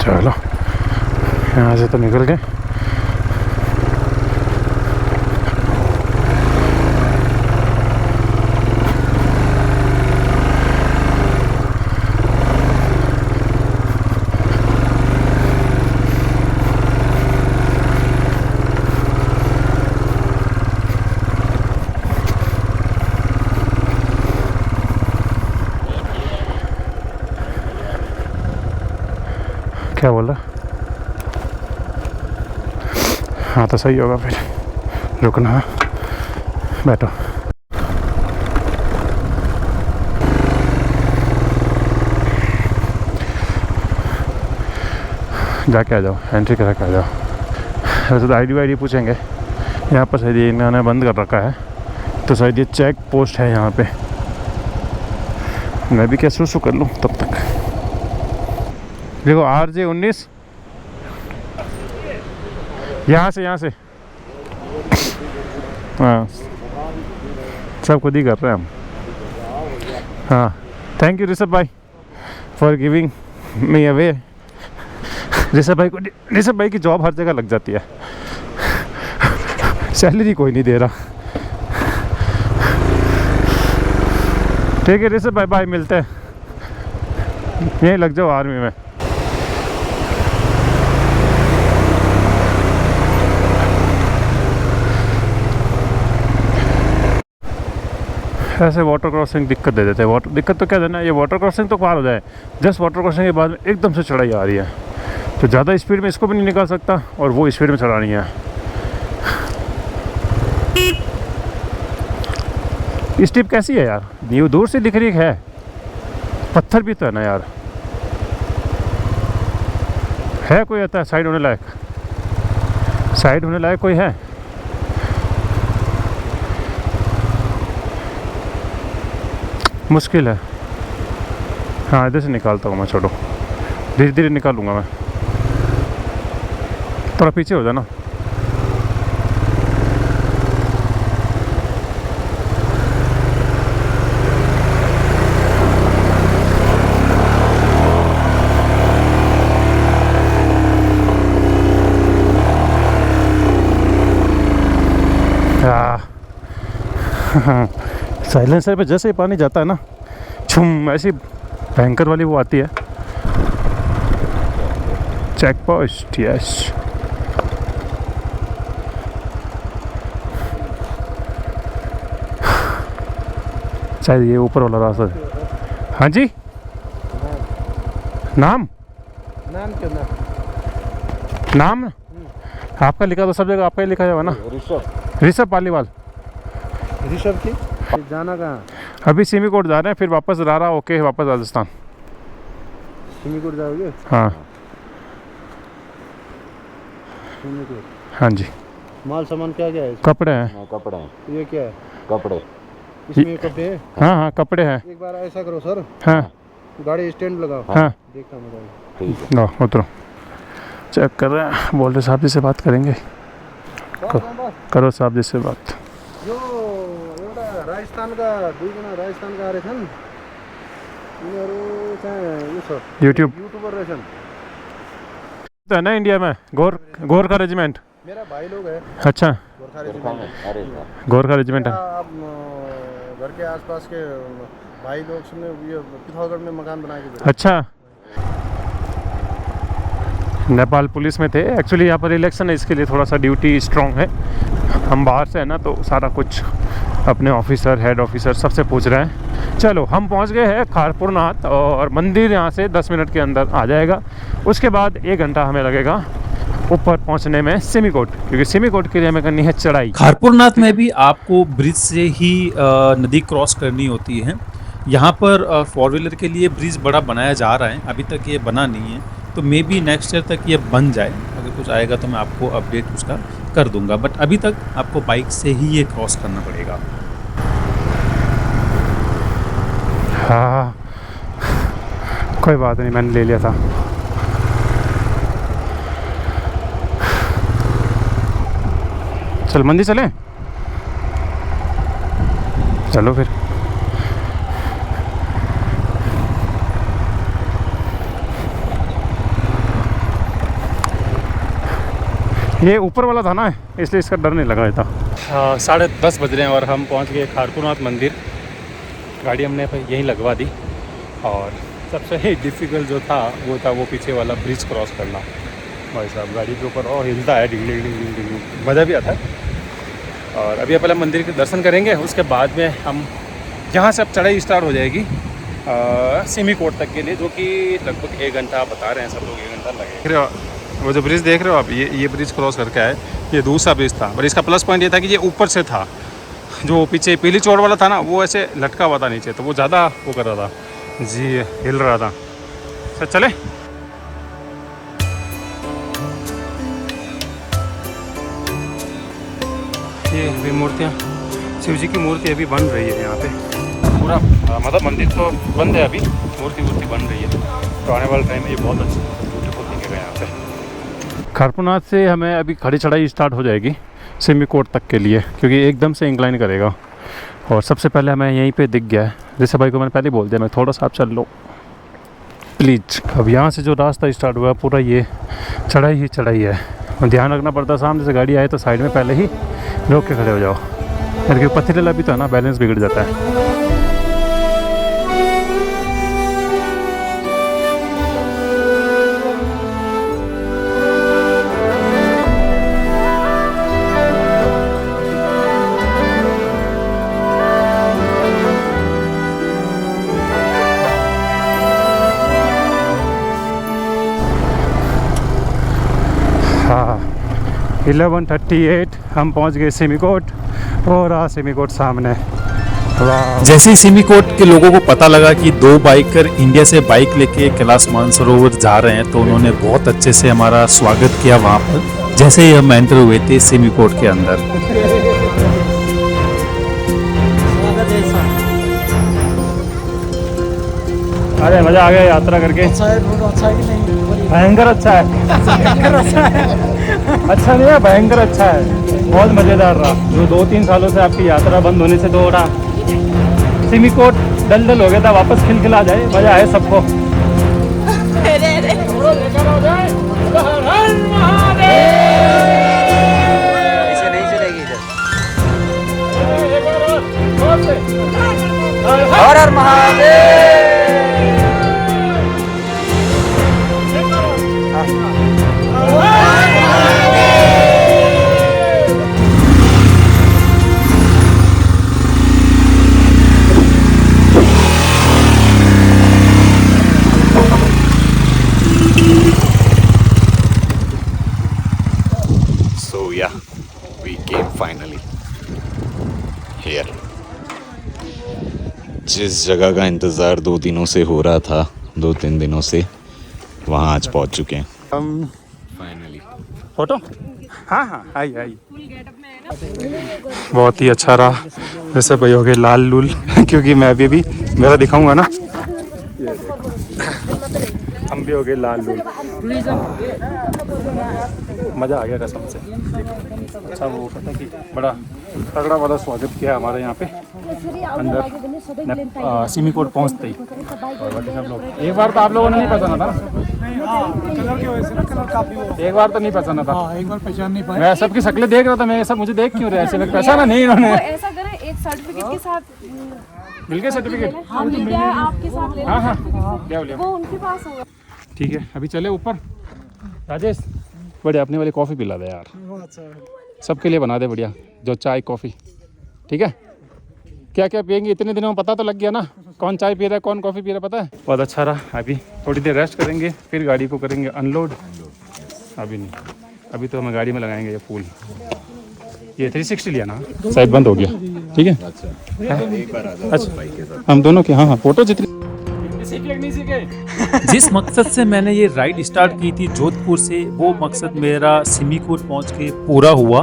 चलो यहाँ से तो निकल गए। क्या बोल रहा? हाँ तो सही होगा फिर रुकना। बैठो। जाके आ जाओ, एंट्री करा के आ जाओ। वैसे तो आईडी पूछेंगे, यहाँ पर शायद ये इन्होंने बंद कर रखा है, तो शायद ये चेक पोस्ट है यहाँ पे। मैं भी क्या शुरू कर लूँ तब तक। देखो RJ19, यहाँ से हाँ, सब खुद ही कर रहे हैं हम। हाँ, थैंक यू ऋषभ भाई for giving me away. Rishabh भाई की जॉब हर जगह लग जाती है, सैलरी कोई नहीं दे रहा। ठीक है ऋषभ भाई, बाय, मिलते हैं। यहीं लग जाओ आर्मी में। ऐसे वाटर क्रॉसिंग दिक्कत दे देते हैं। दिक्कत तो क्या देना, ये वाटर क्रॉसिंग तो पार हो जाए, जस्ट वाटर क्रॉसिंग के बाद में एकदम से चढ़ाई आ रही है, तो ज़्यादा स्पीड में इसको भी नहीं निकाल सकता और वो स्पीड में चढ़ानी है। स्टिप कैसी है यार, ये दूर से दिख रही है, पत्थर भी तो है ना यार। है कोई आता है साइड होने लायक? साइड होने लायक कोई है? मुश्किल है। हाँ, इधर से निकालता हूँ मैं, छोड़ो, धीरे धीरे निकालूंगा मैं। थोड़ा पीछे हो जाना। साइलेंसर पे जैसे ही पानी जाता है ना, छुम, ऐसी भयंकर वाली वो आती है। Check post, yes. शायद ये ऊपर वाला रास्ता है। हाँ जी, नाम क्यों ना? नाम आपका लिखा तो सब जगह आपका ही लिखा जाएगा ना। ऋषभ पालीवाल। ऋषभ की जाना कहाँ? अभी सिमीकोट जा रहे हैं, फिर वापस रारा होके वापस राजस्थान। सिमीकोट जाओगे? हाँ सिमीकोट। हाँ जी। माल सामान क्या क्या है? कपड़े हैं। कपड़े ये क्या है? कपड़े इसमें कपड़े हैं? हाँ हाँ, कपड़े हैं। एक बार ऐसा करो सर, हाँ गाड़ी स्टैंड लगाओ, हाँ, देखता मैं। ठीक है। लो उतरो। चेक कर रहे हैं, बोल रहे साहब जी से बात करेंगे। करो साहब जी से बात। जो राजस्थान का राजस्थान का आ रहे थे यूट्यूबर रहेछन् तो है ना इंडिया में, गोरखा रेजिमेंट। मेरा भाई लोग है। अच्छा, गोरखा रेजिमेंट। अरे गोरखा रेजिमेंट है। आप घर के आसपास के भाई लोग सुनने ये पिथौरागढ़ में मकान बना के। अच्छा, नेपाल पुलिस में थे एक्चुअली। यहाँ पर इलेक्शन है, इसके लिए थोड़ा सा ड्यूटी स्ट्रॉन्ग है। हम बाहर से है ना, तो सारा कुछ अपने ऑफिसर, हेड ऑफिसर सबसे पूछ रहे हैं। चलो, हम पहुँच गए हैं खारपुरनाथ, और मंदिर यहाँ से 10 मिनट के अंदर आ जाएगा। उसके बाद 1 घंटा हमें लगेगा ऊपर पहुँचने में सिमीकोट, क्योंकि सिमीकोट के लिए हमें करनी है चढ़ाई। खारपुरनाथ में भी आपको ब्रिज से ही नदी क्रॉस करनी होती है। यहाँ पर 4 व्हीलर के लिए ब्रिज बड़ा बनाया जा रहा है, अभी तक ये बना नहीं है, तो मे बी नेक्स्ट ईयर तक ये बन जाए। अगर कुछ आएगा तो मैं आपको अपडेट उसका कर दूंगा, बट अभी तक आपको बाइक से ही ये क्रॉस करना पड़ेगा। हाँ, कोई बात नहीं, मैंने ले लिया था। चल मंदिर चलें? चलो फिर। ये ऊपर वाला था ना, इसलिए इसका डर नहीं लगा था। 10:30 बज रहे हैं और हम पहुंच गए खारपुरनाथ मंदिर। गाड़ी हमने यहीं लगवा दी, और सबसे डिफ़िकल्ट जो था वो पीछे वाला ब्रिज क्रॉस करना। भाई साहब, गाड़ी के ऊपर और हिलता है, डिंग डिंग डिंग डिंग, मज़ा भी आता है। और अभी पहले मंदिर के दर्शन करेंगे, उसके बाद में हम यहाँ से अब चढ़ाई स्टार्ट हो जाएगी सिमीकोट तक के लिए, जो कि लगभग 1 घंटा बता रहे हैं सब लोग, 1 घंटा लगेगा। वो जो ब्रिज देख रहे हो आप, ये ब्रिज क्रॉस करके आए, ये दूसरा ब्रिज था, पर इसका प्लस पॉइंट ये था कि ये ऊपर से था। जो पीछे पीली चोर वाला था ना वो ऐसे लटका हुआ था नीचे, तो वो ज़्यादा वो कर रहा था जी, हिल रहा था। सर चले। ये अभी मूर्तियाँ, शिव जी की मूर्ति अभी बन रही है यहाँ पे पूरा, मतलब मंदिर तो बंद है, अभी मूर्ति बन रही है। तो आने वाले टाइम में ये बहुत अच्छी ब्यूटीफुल दिखेगा यहाँ पे। खरपुनाथ से हमें अभी खड़ी चढ़ाई स्टार्ट हो जाएगी सिमिकोट तक के लिए, क्योंकि एकदम से इंक्लाइन करेगा। और सबसे पहले हमें यहीं पे दिख गया है, जैसे भाई को मैंने पहले बोल दिया, मैं थोड़ा सा आप चल लो प्लीज़। अब यहाँ से जो रास्ता स्टार्ट हुआ पूरा ये चढ़ाई ही चढ़ाई है, और ध्यान रखना पड़ता है सामने से गाड़ी आए तो साइड में पहले ही रोक के खड़े हो जाओ, क्योंकि पथरीला भी तो है ना, बैलेंस बिगड़ जाता है। हाँ 11:38 हम पहुंच गए सिमिकोट, और सिमिकोट सामने। वाह। जैसे ही सिमिकोट के लोगों को पता लगा कि 2 बाइकर इंडिया से बाइक लेके कैलाश मानसरोवर जा रहे हैं, तो उन्होंने बहुत अच्छे से हमारा स्वागत किया वहाँ पर, जैसे ही हम एंटर हुए थे सिमिकोट के अंदर। अरे मज़ा आ गया यात्रा करके। भयंकर अच्छा है। अच्छा नहीं है, भयंकर अच्छा है, बहुत मज़ेदार रहा। जो 2-3 सालों से आपकी यात्रा बंद होने से थोड़ा सिमिकोट दलदल हो गया था, वापस खिलखिला जाए, मज़ा आए सबको। हर हर Mahadev. So yeah, we came finally here. जिस जगह का इंतज़ार 2 दिनों से हो रहा था, 2-3 दिनों से, वहाँ आज पहुँच चुके हैं हम फाइनली। फोटो, हाँ आई। बहुत ही अच्छा रहा। वैसे भाई हो गए लाल लूल क्योंकि मैं अभी मेरा दिखाऊंगा ना, हम भी हो गए लाल लूल। मज़ा आ गया कसम से। अच्छा वो पता कि बड़ा तगड़ा वाला स्वागत किया हमारे यहाँ पे अंदर सिमिकोट पहुँचते ही। और बाकी सब लोग, एक बार तो आप लोगों ने नहीं पहचाना था, एक बार तो नहीं पहचाना था, एक बार पहचान नहीं पाए। मैं सबकी शक्लें देख रहा था, मैं सब मुझे देख क्यों रहे ऐसे, पहचाना नहीं इन्होंने। ऐसा करें, एक सर्टिफिकेट के साथ मिल गया सर्टिफिकेट। हाँ मिल गया, आपके साथ ले हाँ लिया वो उनके पास होगा। ठीक है, अभी चले ऊपर। राजेश बढ़िया अपने वाली कॉफ़ी पिला दे यार, सबके लिए बना दे बढ़िया, जो चाय कॉफ़ी। ठीक है, क्या क्या पियेंगे इतने दिनों में पता तो लग गया ना, कौन चाय पी रहा है कौन कॉफ़ी पी रहा है, पता है। बहुत अच्छा रहा। अभी थोड़ी देर रेस्ट करेंगे, फिर गाड़ी को करेंगे अनलोड। अभी नहीं, अभी तो हमें गाड़ी में लगाएंगे ये फूल। ये 360 लिया ना, शायद बंद हो गया। ठीक है, अच्छा हम दोनों के, हाँ फोटो जितनी। जिस मकसद से मैंने ये राइड स्टार्ट की थी जोधपुर से, वो मकसद मेरा सिमिकोट पहुंच के पूरा हुआ,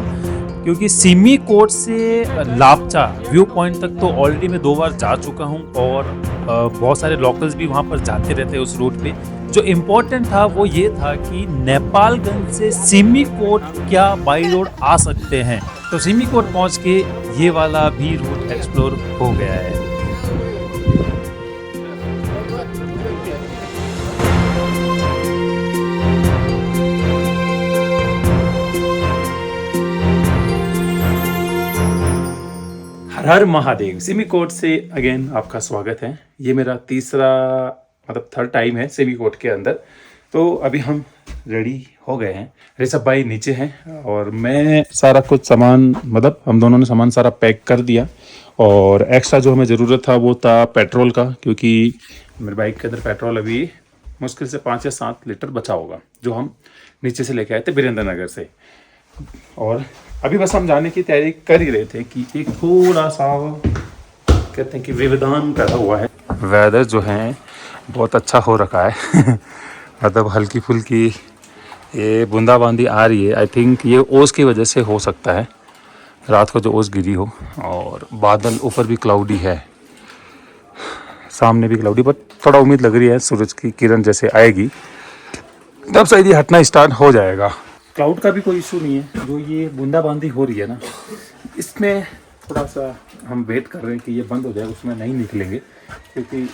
क्योंकि सिमिकोट से लापचा व्यू पॉइंट तक तो ऑलरेडी मैं 2 बार जा चुका हूं, और बहुत सारे लोकल्स भी वहां पर जाते रहते हैं उस रूट पे। जो इम्पोर्टेंट था वो ये था कि नेपालगंज से सिमिकोट क्या बाई रोड आ सकते हैं, तो सिमिकोट पहुंच के ये वाला भी रूट एक्सप्लोर हो गया है। हर हर महादेव। सिमिकोट से अगेन आपका स्वागत है। ये मेरा तीसरा मतलब 3rd टाइम है सिमिकोट के अंदर। तो अभी हम रेडी हो गए हैं, ऋषभ भाई नीचे हैं, और मैं सारा कुछ सामान, मतलब हम दोनों ने सामान सारा पैक कर दिया। और एक्स्ट्रा जो हमें ज़रूरत था वो था पेट्रोल का, क्योंकि मेरे बाइक के अंदर पेट्रोल अभी मुश्किल से 5 या 7 लीटर बचा होगा, जो हम नीचे से लेके आए थे वीरेंद्र नगर से। और अभी बस हम जाने की तैयारी कर ही रहे थे कि एक थोड़ा सा कहते हैं कि व्यवधान पैदा हुआ है। वेदर जो है बहुत अच्छा हो रखा है मतलब हल्की फुल्की ये बूंदाबांदी आ रही है। आई थिंक ये ओस की वजह से हो सकता है, रात को जो ओस गिरी हो। और बादल ऊपर भी क्लाउडी है, सामने भी क्लाउडी, बट थोड़ा उम्मीद लग रही है सूरज की किरण जैसे आएगी तब शायद ये हटना स्टार्ट हो जाएगा। क्लाउड का भी कोई इशू नहीं है, जो ये बूंदाबांदी हो रही है ना, इसमें थोड़ा सा हम वेट कर रहे हैं कि ये बंद हो जाए, उसमें नहीं निकलेंगे क्योंकि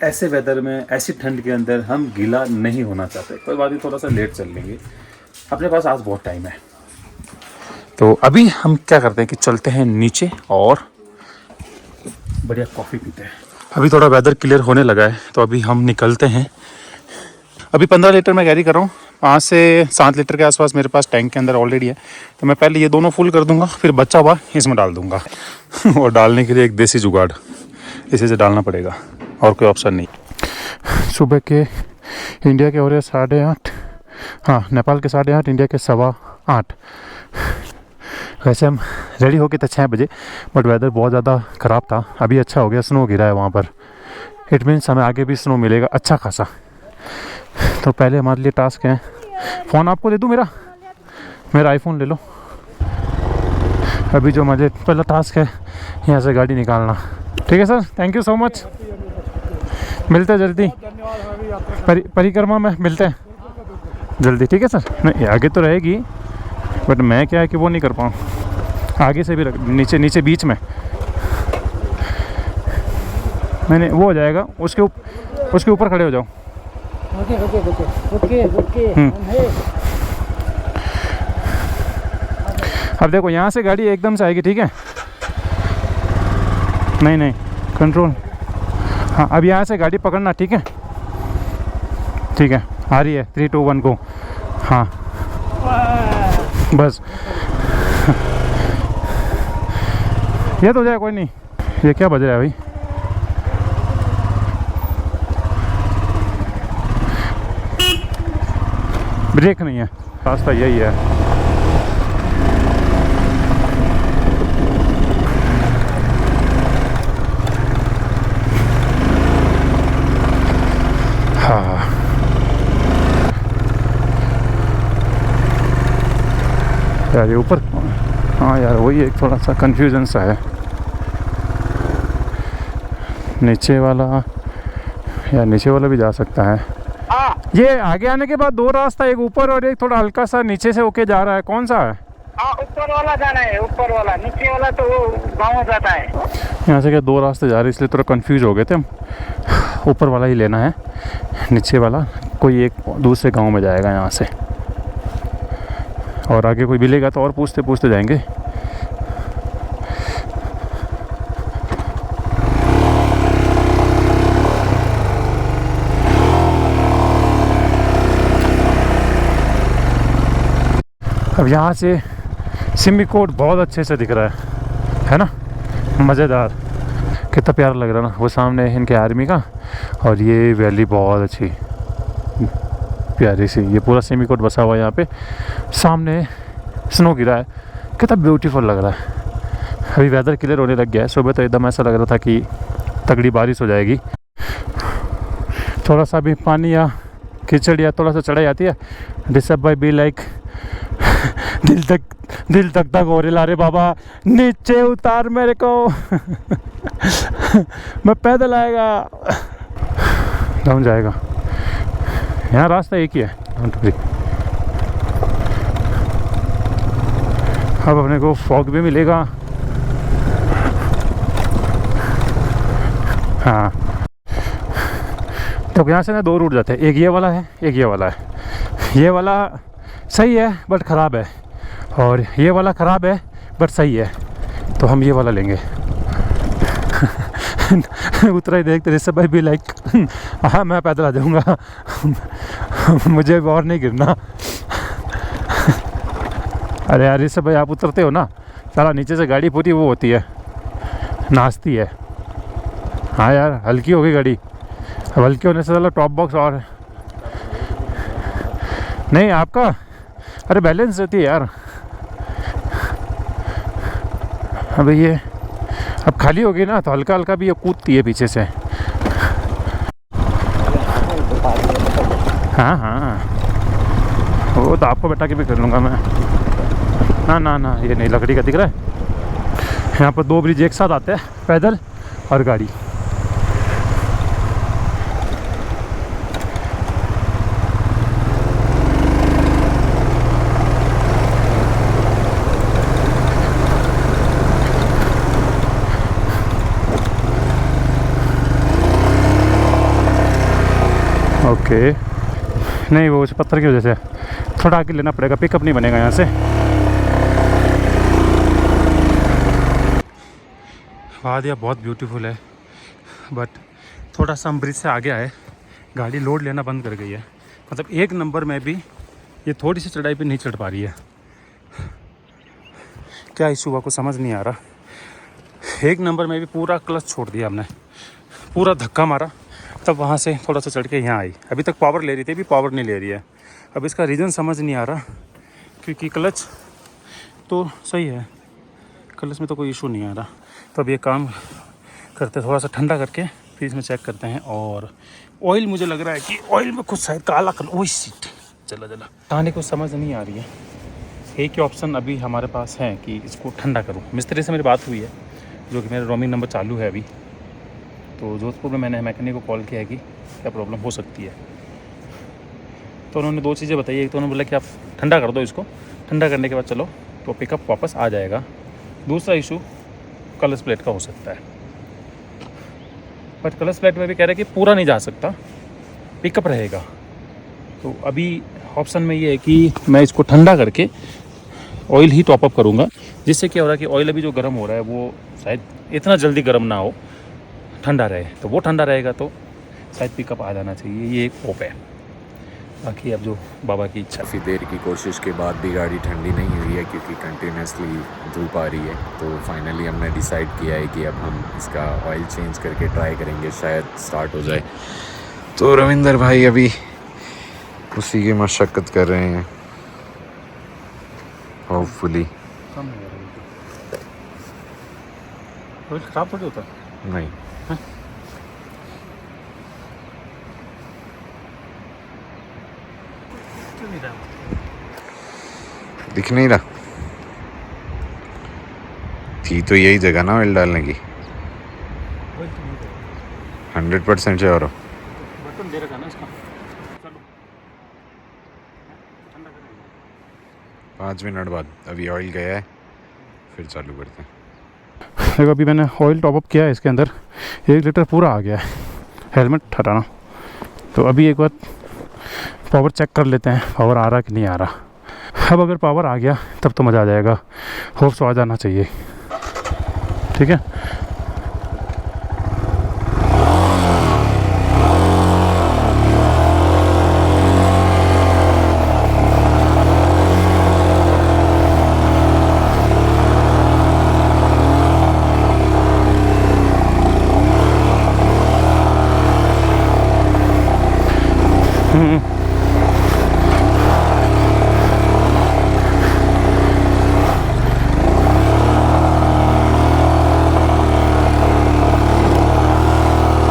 ऐसे वेदर में ऐसी ठंड के अंदर हम गीला नहीं होना चाहते। कोई बात नहीं, थोड़ा सा लेट चल लेंगे, अपने पास आज बहुत टाइम है। तो अभी हम क्या करते हैं कि चलते हैं नीचे और बढ़िया कॉफ़ी पीते हैं। अभी थोड़ा वेदर क्लियर होने लगा है तो अभी हम निकलते हैं। अभी 15 लीटर मैं कैरी कर रहा हूँ, 5 से 7 लीटर के आसपास मेरे पास टैंक के अंदर ऑलरेडी है। तो मैं पहले ये दोनों फुल कर दूंगा, फिर बचा हुआ इसमें डाल दूंगा और डालने के लिए एक देसी जुगाड़ इसी से डालना पड़ेगा, और कोई ऑप्शन नहीं। सुबह के इंडिया के हो रहे 8:30, हाँ नेपाल के 8:30, इंडिया के 8:15। वैसे हम रेडी होके थे 6 बजे, बट वेदर बहुत ज़्यादा ख़राब था। अभी अच्छा हो गया, स्नो गिरा है वहाँ पर। इट मीन्स हमें आगे भी स्नो मिलेगा अच्छा खासा। तो पहले हमारे लिए टास्क है, फ़ोन आपको दे दूँ, मेरा आईफोन ले लो। अभी जो मुझे पहला टास्क है यहाँ से गाड़ी निकालना। ठीक है sir, thank you so much, मिलते हैं जल्दी परिक्रमा में मिलते हैं जल्दी। ठीक है सर, नहीं आगे तो रहेगी बट मैं क्या है कि वो नहीं कर पाऊँ, आगे से भी नीचे बीच में मैंने वो हो जाएगा, उसके ऊपर खड़े हो जाओ। ओके अब देखो यहाँ से गाड़ी एकदम से आएगी, ठीक है, नहीं कंट्रोल, हाँ अब यहाँ से गाड़ी पकड़ना, ठीक है आ रही है 3 2 1 को, हाँ बस ये तो हो जाए, कोई नहीं। ये क्या बज रहा है भाई, ब्रेक नहीं है, रास्ता यही है। हाँ यार ये ऊपर, हाँ यार वही एक थोड़ा सा कंफ्यूजन सा है। नीचे वाला भी जा सकता है। ये आगे आने के बाद 2 रास्ता, एक ऊपर और एक थोड़ा हल्का सा नीचे से होके जा रहा है, कौन सा है? ऊपर वाला जाना है, ऊपर वाला, नीचे वाला तो वो गाँव जाता है। यहाँ से क्या 2 रास्ते जा रहे, इसलिए थोड़ा कंफ्यूज हो गए थे हम। ऊपर वाला ही लेना है, नीचे वाला कोई एक दूसरे गांव में जाएगा यहाँ से, और आगे कोई मिलेगा तो और पूछते पूछते जाएंगे। अब यहाँ से सिमिकोट बहुत अच्छे से दिख रहा है ना, मज़ेदार, कितना प्यारा लग रहा है ना। वो सामने इनके आर्मी का, और ये वैली बहुत अच्छी प्यारी सी, ये पूरा सिमिकोट बसा हुआ है यहाँ पे, सामने स्नो गिरा है, कितना ब्यूटीफुल लग रहा है। अभी वेदर क्लियर होने लग गया है, सुबह तो एकदम ऐसा लग रहा था कि तगड़ी बारिश हो जाएगी। थोड़ा सा भी पानी या कीचड़ या थोड़ा सा चढ़ाई आती है, डिस्टर्ब बाय बी लाइक दिल तक हो रहा, रे बाबा नीचे उतार मेरे को मैं पैदल आएगा, डाउन जाएगा। यहाँ रास्ता एक ही है। अब अपने को फॉग भी मिलेगा। हाँ तो यहाँ से ना 2 रूट जाते हैं, एक ये वाला है, एक ये वाला है। ये वाला सही है बट ख़राब है, और ये वाला ख़राब है बट सही है, तो हम ये वाला लेंगे। उतरा ही देखते ऋषभ भाई भी लाइक हाँ मैं पैदल आ जाऊँगा मुझे और नहीं गिरना। अरे यार ऋषभ भाई आप उतरते हो ना, सारा नीचे से गाड़ी पूरी वो होती है, नाचती है। हाँ यार हल्की हो गई गाड़ी, अब हल्की होने से ज़्यादा टॉप बॉक्स और नहीं आपका, अरे बैलेंस रहती है यार। अब ये अब खाली होगी ना तो हल्का हल्का भी ये कूदती है पीछे से। हाँ हाँ, वो तो आपको बैठा के भी कर लूँगा मैं। ना ना ना, ये नहीं, लकड़ी का दिख रहा है। यहाँ पर 2 ब्रिज एक साथ आते हैं, पैदल और गाड़ी। ओके, नहीं वो उस पत्थर की वजह से थोड़ा आगे लेना पड़ेगा, पिकअप नहीं बनेगा यहाँ से। वादिया बहुत ब्यूटीफुल है, बट थोड़ा सा हम ब्रिज से आगे आए, गाड़ी लोड लेना बंद कर गई है। मतलब 1 नंबर में भी ये थोड़ी सी चढ़ाई पे नहीं चढ़ पा रही है। क्या इशू हुआ कुछ समझ नहीं आ रहा। 1 नंबर में भी पूरा क्लच छोड़ दिया हमने, पूरा धक्का मारा, तब वहाँ से थोड़ा सा चढ़ के यहाँ आई। अभी तक पावर ले रही थी, अभी पावर नहीं ले रही है। अब इसका रीज़न समझ नहीं आ रहा, क्योंकि क्लच तो सही है, क्लच में तो कोई इशू नहीं आ रहा। तो अब ये काम करते, थोड़ा सा ठंडा करके फिर इसमें चेक करते हैं। और ऑयल, मुझे लग रहा है कि ऑयल में कुछ शायद काला कलर, वही सीट चला कहानी कुछ समझ नहीं आ रही है। एक ही ऑप्शन अभी हमारे पास है कि इसको ठंडा करूँ। मिस्त्री से मेरी बात हुई है, जो कि मेरा रोमिंग नंबर चालू है अभी। तो जोधपुर में मैंने मैकेनिक को कॉल किया है कि क्या प्रॉब्लम हो सकती है। तो उन्होंने 2 चीज़ें बताई। एक तो उन्होंने बोला कि आप ठंडा कर दो इसको, ठंडा करने के बाद चलो तो पिकअप वापस आ जाएगा। दूसरा इशू क्लच प्लेट का हो सकता है, बट क्लच प्लेट में भी कह रहे हैं कि पूरा नहीं जा सकता, पिकअप रहेगा। तो अभी ऑप्शन में ये है कि मैं इसको ठंडा करके ऑयल ही टॉपअप करूँगा, जिससे क्या हो रहा है कि ऑयल अभी जो गर्म हो रहा है वो शायद इतना जल्दी गर्म ना हो, ठंडा रहे। तो वो ठंडा रहेगा तो शायद पिकअप आ जाना चाहिए, ये एक होप है। बाकी अब जो बाबा की इच्छा। काफ़ी देर की कोशिश के बाद भी गाड़ी ठंडी नहीं हुई है, क्योंकि कंटिन्यूसली धूप आ रही है। तो फाइनली हमने डिसाइड किया है कि अब हम इसका ऑयल चेंज करके ट्राई करेंगे, शायद स्टार्ट हो जाए। तो रविंदर भाई अभी उसी की मशक्क़त कर रहे हैं, होपफुली। खराब थोड़ी होता नहीं, दिख नहीं रहा। थी तो यही जगह ना ऑयल डालने की, 100% श्योर हो। बटन दे रखा ना इसका। चलो 5 मिनट बाद अभी ऑयल गया है, फिर चालू करते हैं। देखो अभी मैंने ऑयल टॉपअप किया है, इसके अंदर 1 लीटर पूरा आ गया है। हेलमेट हटाना। तो अभी एक बार पावर चेक कर लेते हैं, पावर आ रहा कि नहीं आ रहा। अब अगर पावर आ गया तब तो मज़ा आ जाएगा, होप सो आ जाना चाहिए। ठीक है,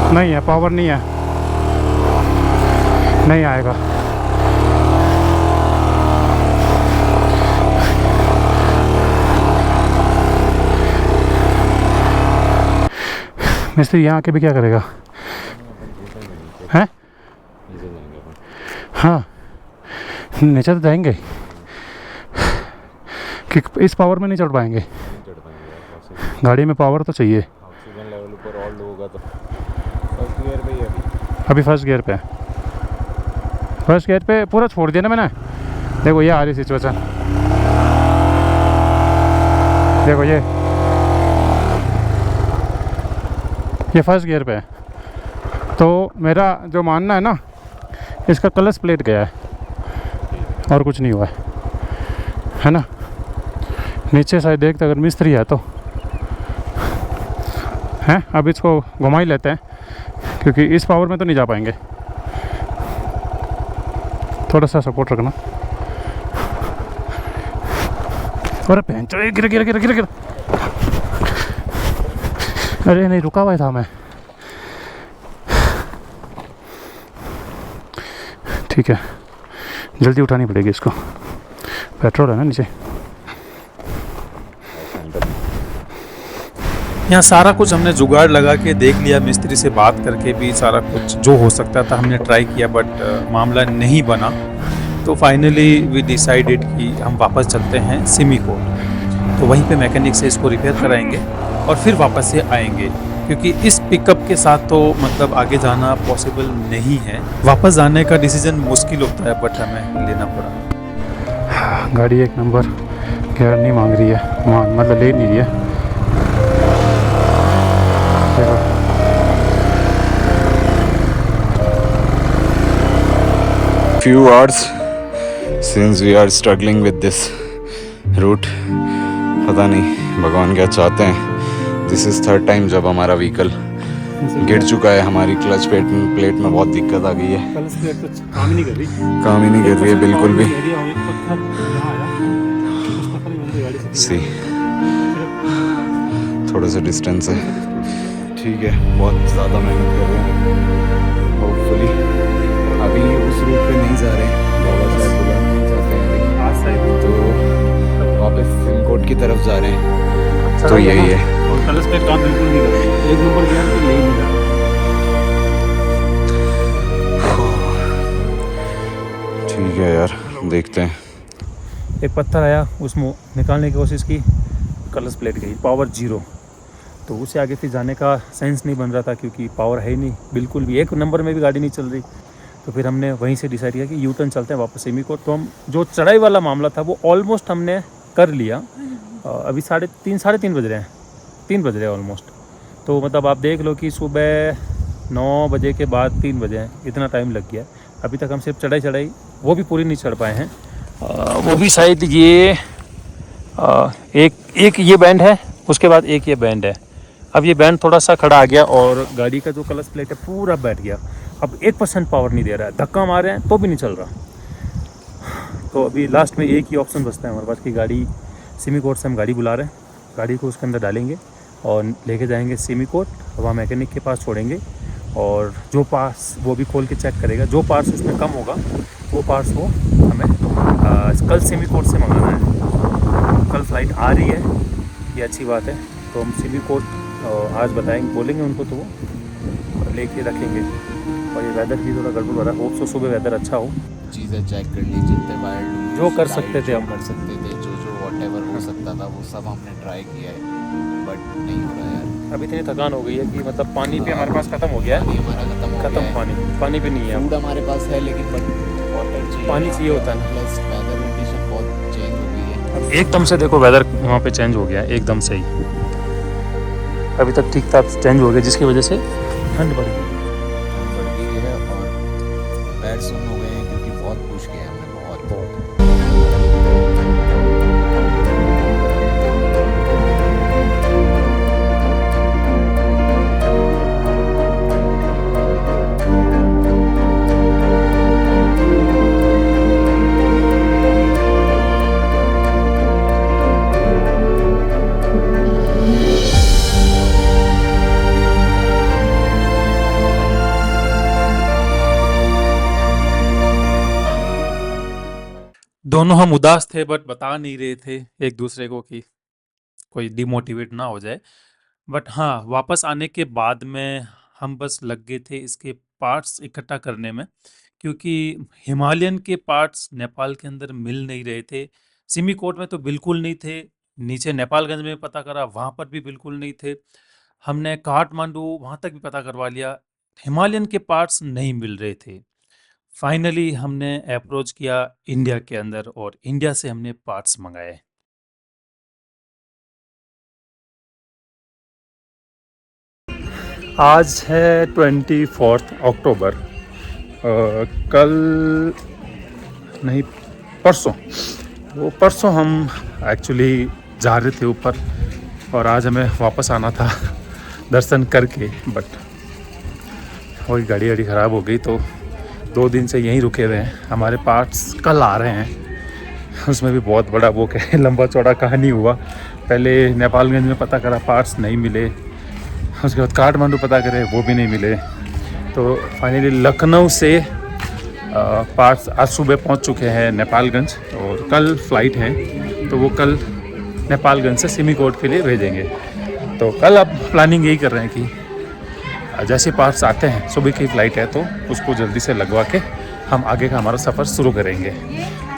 नहीं है, पावर नहीं है, नहीं आएगा। मिस्त्री यहाँ आके भी क्या करेगा? हैं? हाँ, नीचे तो जाएंगे कि इस पावर में नहीं चढ़ पाएंगे। गाड़ी में पावर तो चाहिए। ऑक्सीजन लेवल ऊपर और लो होगा तो फर्स्ट गियर पे ही अभी फर्स्ट गियर पे, फर्स्ट गियर पे पूरा छोड़ दिया ना मैंने। देखो ये आ रही सिचुएशन, देखो ये फर्स्ट गियर पे है। तो मेरा जो मानना है ना, इसका क्लच प्लेट गया है और कुछ नहीं हुआ है ना। नीचे साइड देखते अगर मिस्त्री है तो हैं। अब इसको घुमा ही लेते हैं, क्योंकि इस पावर में तो नहीं जा पाएंगे। थोड़ा सा सपोर्ट रखना। अरे पहन गिर गिर गिर गिर गिर अरे नहीं, रुका हुआ था मैं। ठीक है, जल्दी उठानी पड़ेगी इसको, पेट्रोल है ना नीचे। यहाँ सारा कुछ हमने जुगाड़ लगा के देख लिया, मिस्त्री से बात करके भी सारा कुछ जो हो सकता था हमने ट्राई किया, बट मामला नहीं बना। तो फाइनली वी डिसाइडेड कि हम वापस चलते हैं सिमिकोट। तो वहीं पे मैकेनिक से इसको रिपेयर कराएंगे और फिर वापस से आएंगे, क्योंकि इस पिकअप के साथ तो मतलब आगे जाना पॉसिबल नहीं है। वापस जाने का डिसीजन मुश्किल होता है, बट हमें लेना पड़ा। गाड़ी एक नंबर, गियर नहीं मांग रही है, मतलब ले नहीं रही है। Few hours since we are struggling with this route. पता नहीं भगवान क्या चाहते हैं। This is third time जब हमारा व्हीकल गिर चुका है। हमारी क्लच प्लेट में बहुत दिक्कत आ गई है, काम ही नहीं कर रही, काम ही नहीं कर रही है बिल्कुल भी। सी थोड़ा सा डिस्टेंस है, ठीक है, बहुत ज़्यादा मेहनत कर रहे हैं। होपफुली अभी उस रूट पे नहीं जा रहे हैं, बाबा साहब बुला नहीं चाहते हैं अभी, तो वापस सिमकोट की तरफ जा रहे हैं। तो यही है, और क्लच पे काम बिल्कुल नहीं कर रही, एक नंबर गियर तो ले ही नहीं रहा। ठीक है यार, देखते हैं। एक पत्थर आया, उसमें निकालने की कोशिश की, क्लच प्लेट गई, पावर 0। तो उससे आगे फिर जाने का सेंस नहीं बन रहा था, क्योंकि पावर है ही नहीं बिल्कुल भी, एक नंबर में भी गाड़ी नहीं चल रही। तो फिर हमने वहीं से डिसाइड किया कि यू टर्न चलते हैं वापस सिमिकोट। तो हम जो चढ़ाई वाला मामला था वो ऑलमोस्ट हमने कर लिया। अभी 3:30 बज रहे हैं, 3 बज रहे हैं ऑलमोस्ट। तो मतलब आप देख लो कि सुबह 9 बजे के बाद 3 बजे हैं, इतना टाइम लग गया। अभी तक हम सिर्फ चढ़ाई वो भी पूरी नहीं चढ़ पाए हैं। वो भी शायद ये एक ये बैंड है, उसके बाद एक ये बैंड है। अब ये बैंड थोड़ा सा खड़ा आ गया और गाड़ी का जो क्लच प्लेट है पूरा बैठ गया। अब 1% पावर नहीं दे रहा है, धक्का मार रहे हैं तो भी नहीं चल रहा। तो अभी लास्ट में एक ही ऑप्शन बचता है हमारे पास कि गाड़ी सिमिकोट से हम गाड़ी बुला रहे हैं, गाड़ी को उसके अंदर डालेंगे और लेके जाएंगे सिमिकोट, वहाँ मैकेनिक के पास छोड़ेंगे और जो पार्ट्स वो भी खोल के चेक करेगा, जो पार्ट्स उसमें कम होगा वो पार्ट्स को हमें कल सिमिकोट से मंगाना है। कल फ्लाइट आ रही है, ये अच्छी बात है। तो हम सिमिकोट आज बताएंगे, बोलेंगे उनको, तो वो लेके रखेंगे। और ये वेदर भी थोड़ा गड़बड़ हो रहा है, होप सो सुबह वेदर अच्छा हो। चीज़ें चेक कर ली, जितने वायर जो कर सकते थे हम कर सकते थे, जो व्हाटएवर हो सकता था वो सब हमने ट्राई किया है, बट नहीं हो रहा यार। अभी इतनी थकान हो गई है कि मतलब पानी भी हमारे पास ख़त्म हो गया है। हमारा खत्म पानी भी नहीं है। फूड हमारे पास है, लेकिन बट वाटर चाहिए, पानी चाहिए होता है। प्लस वेदर कंडीशन बहुत चेंज हो गई है। अब एकदम से देखो वेदर वहाँ पे चेंज हो गया है, एकदम से ही। अभी तक ठीक ठाक चेंज हो गया, जिसकी वजह से ठंड बढ़ गई है और पैर सुन हो गए हैं, क्योंकि बहुत पुश किया हमने, बहुत। दोनों हम उदास थे, बट बता नहीं रहे थे एक दूसरे को कि कोई डिमोटिवेट ना हो जाए। बट हाँ, वापस आने के बाद में हम बस लग गए थे इसके पार्ट्स इकट्ठा करने में, क्योंकि हिमालयन के पार्ट्स नेपाल के अंदर मिल नहीं रहे थे। सिमिकोट में तो बिल्कुल नहीं थे, नीचे नेपालगंज में पता करा, वहाँ पर भी बिल्कुल नहीं थे। हमने काठमांडू वहाँ तक भी पता करवा लिया, हिमालयन के पार्ट्स नहीं मिल रहे थे। फाइनली हमने अप्रोच किया इंडिया के अंदर और इंडिया से हमने पार्ट्स मंगाए। आज है 24 अक्टूबर, कल नहीं परसों हम एक्चुअली जा रहे थे ऊपर, और आज हमें वापस आना था दर्शन करके, बट वही गाड़ी ख़राब हो गई। तो 2 दिन से यहीं रुके हुए हैं। हमारे पार्ट्स कल आ रहे हैं, उसमें भी बहुत बड़ा वो लंबा चौड़ा कहानी हुआ। पहले नेपालगंज में पता करा, पार्ट्स नहीं मिले, उसके बाद काठमांडू पता करें, वो भी नहीं मिले। तो फाइनली लखनऊ से पार्ट्स आज सुबह पहुंच चुके हैं नेपालगंज, और कल फ़्लाइट है तो वो कल नेपालगंज से सिमिकोट के लिए भेजेंगे। तो कल अब प्लानिंग यही कर रहे हैं कि जैसे पार्ट्स आते हैं, सुबह की फ़्लाइट है तो उसको जल्दी से लगवा के हम आगे का हमारा सफ़र शुरू करेंगे,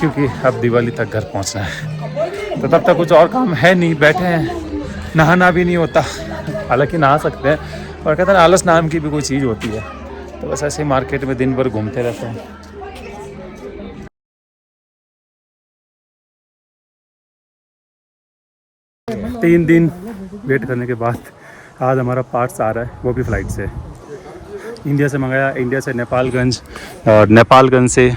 क्योंकि अब दिवाली तक घर पहुंचना है। तो तब तक कुछ और काम है नहीं, बैठे हैं, नहाना भी नहीं होता, हालांकि नहा सकते हैं, और कहते हैं आलस नाम की भी कोई चीज़ होती है। तो बस ऐसे ही मार्केट में दिन भर घूमते रहते हैं। 3 दिन वेट करने के बाद आज हमारा पार्ट्स आ रहा है, वो भी फ़्लाइट से। इंडिया से मंगाया, इंडिया से नेपालगंज, और नेपालगंज से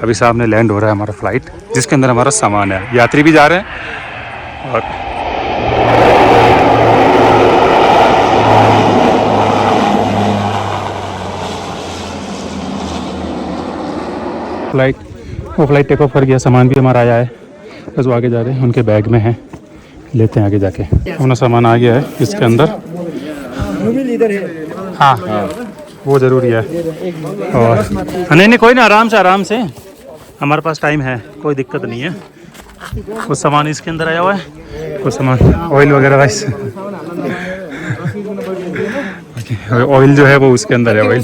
अभी सामने लैंड हो रहा है हमारा फ़्लाइट, जिसके अंदर हमारा सामान है। यात्री भी जा रहे हैं और फ्लाइट टेक ऑफ कर गया, सामान भी हमारा आया है, बस वो आगे जा रहे हैं, उनके बैग में है, लेते हैं आगे जाके। अपना सामान आ गया है इसके अंदर। हाँ वो ज़रूरी है। और नहीं कोई ना, आराम से हमारे पास टाइम है, कोई दिक्कत नहीं है। कुछ सामान इसके अंदर आया हुआ है, कुछ सामान ऑयल वगैरह राइस, ऑयल जो है वो उसके अंदर है। ऑयल